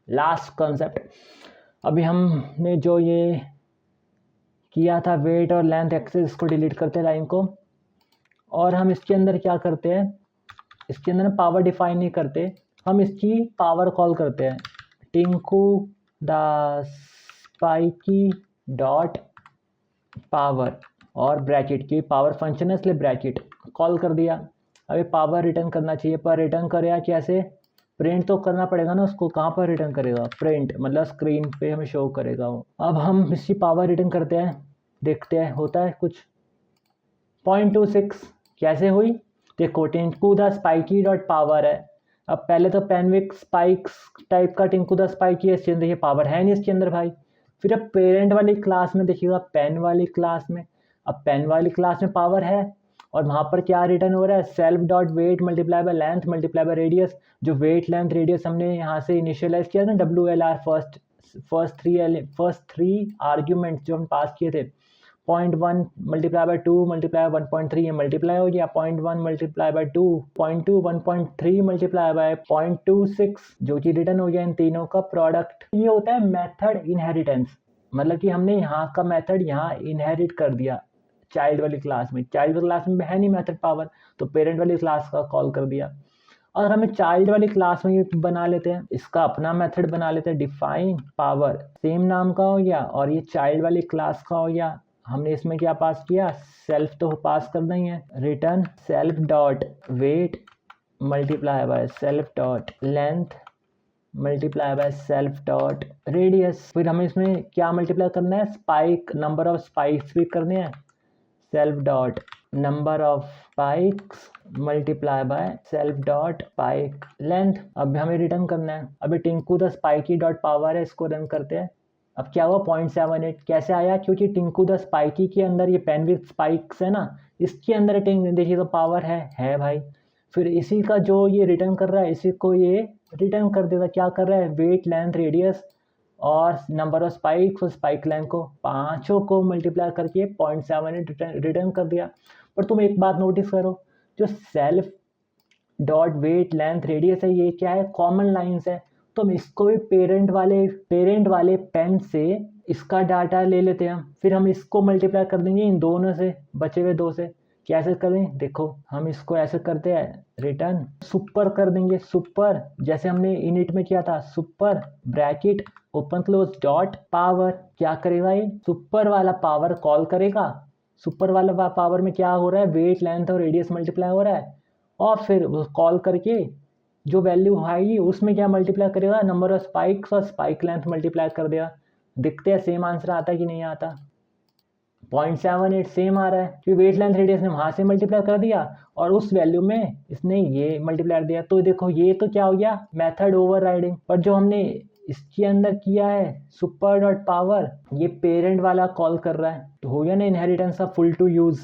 Speaker 1: last concept. अभी हमने जो ये किया था वेट और लेंथ एक्सेस, इसको डिलीट करते हैं लाइन को, और हम इसके अंदर क्या करते हैं, इसके अंदर पावर डिफाइन नहीं करते, हम इसकी पावर कॉल करते हैं। Tinku the spiky dot power, और ब्रैकेट की पावर फंक्शन है इसलिए ब्रैकेट कॉल कर दिया। अभी पावर रिटर्न करना चाहिए, पर रिटर्न करेगा कैसे, प्रिंट तो करना पड़ेगा ना उसको। कहाँ पर रिटर्न करेगा, प्रिंट मतलब स्क्रीन पे हमें शो करेगा वो। अब हम इसकी पावर रिटर्न करते हैं, देखते हैं होता है कुछ। 0.26 कैसे हुई, देखो Tinku the spiky dot power है। अब पहले तो पेनविक स्पाइक्स टाइप का टिंकू द स्पाइकी है, इसके अंदर ये पावर है नहीं इसके अंदर भाई। फिर अब पेरेंट वाली क्लास में देखिएगा, पेन वाली क्लास में, अब पेन वाली क्लास में पावर है, और वहाँ पर क्या रिटर्न हो रहा है, self dot weight multiply by length multiply by radius. जो वेट, लेंथ, रेडियस हमने यहाँ से इनिशियलाइज किया ना, WLR फर्स्ट थ्री आर्ग्यूमेंट जो हम पास किए थे। 0.1 मल्टीप्लाई बाय 2 मल्टीप्लाई 1.3, ये मल्टीप्लाई हो गया। 0.1 मल्टीप्लाई बाय 2, 0.2, 1.3 मल्टीप्लाई बाय 0.26, जो कि रिटर्न हो गया इन तीनों का प्रोडक्ट। ये होता है मेथड इनहेरिटेंस, मतलब कि हमने यहाँ का मेथड यहाँ इनहेरिट कर दिया चाइल्ड वाली क्लास में। चाइल्ड वाली क्लास में है नहीं मेथड पावर, तो पेरेंट वाली क्लास का कॉल कर दिया। और हमें चाइल्ड वाली क्लास में ये बना लेते हैं, इसका अपना मेथड बना लेते हैं, डिफाइन पावर, सेम नाम का हो गया, और ये चाइल्ड वाली क्लास का हो गया। हमने इसमें क्या पास किया, सेल्फ तो पास करना ही है, return self dot weight multiply by self dot length multiply by self dot radius. फिर हमें इसमें क्या मल्टीप्लाई करना है, स्पाइक, नंबर ऑफ स्पाइक्स भी करने हैं, self dot number of spikes multiply by self dot spike length. अब हमें रिटर्न करना है। अभी Tinku the spiky dot power है, इसको रन करते हैं। अब क्या हुआ, 0.78 कैसे आया, क्योंकि टिंकू द स्पाइकी के अंदर ये पेन विथ स्पाइक्स है ना, इसके अंदर देखिए तो पावर है भाई। फिर इसी का जो ये रिटर्न कर रहा है, इसी को ये रिटर्न कर देगा। क्या कर रहा है, वेट, लेंथ, रेडियस और नंबर ऑफ स्पाइक्स और स्पाइक लेंथ को, पांचों को मल्टीप्लाई करके 0.78 रिटर्न कर दिया। पर तुम एक बात नोटिस करो, जो self dot weight, length, radius है, ये क्या है, कॉमन लाइंस है। तो हम इसको भी पेरेंट वाले पेन से इसका डाटा ले लेते हैं, फिर हम इसको मल्टीप्लाई कर देंगे इन दोनों से, बचे हुए दो से। कैसे करें, देखो हम इसको ऐसे करते हैं, रिटर्न सुपर कर देंगे, सुपर जैसे हमने इनिट में किया था, super bracket open close dot power. क्या करेगा ये, सुपर वाला पावर कॉल करेगा। सुपर वाला पावर में क्या हो रहा है, वेट, लेंथ और रेडियस मल्टीप्लाई हो रहा है, और फिर कॉल करके जो वैल्यू आएगी उसमें क्या मल्टीप्लाई करेगा, नंबर ऑफ स्पाइक्स और स्पाइक लेंथ मल्टीप्लाई कर देगा। दिखते हैं सेम आंसर आता है कि नहीं आता, 0.78 सेम आ रहा है, क्योंकि वेट, लेंथ, रेडियस ने वहाँ से मल्टीप्लाई कर दिया और उस वैल्यू में इसने ये मल्टीप्लाई दिया। तो देखो ये तो क्या हो गया, मेथड ओवरराइडिंग। पर जो हमने इसके अंदर किया है सुपर डॉट पावर, ये पेरेंट वाला कॉल कर रहा है, तो हो गया ना इनहेरिटेंस का फुल टू यूज।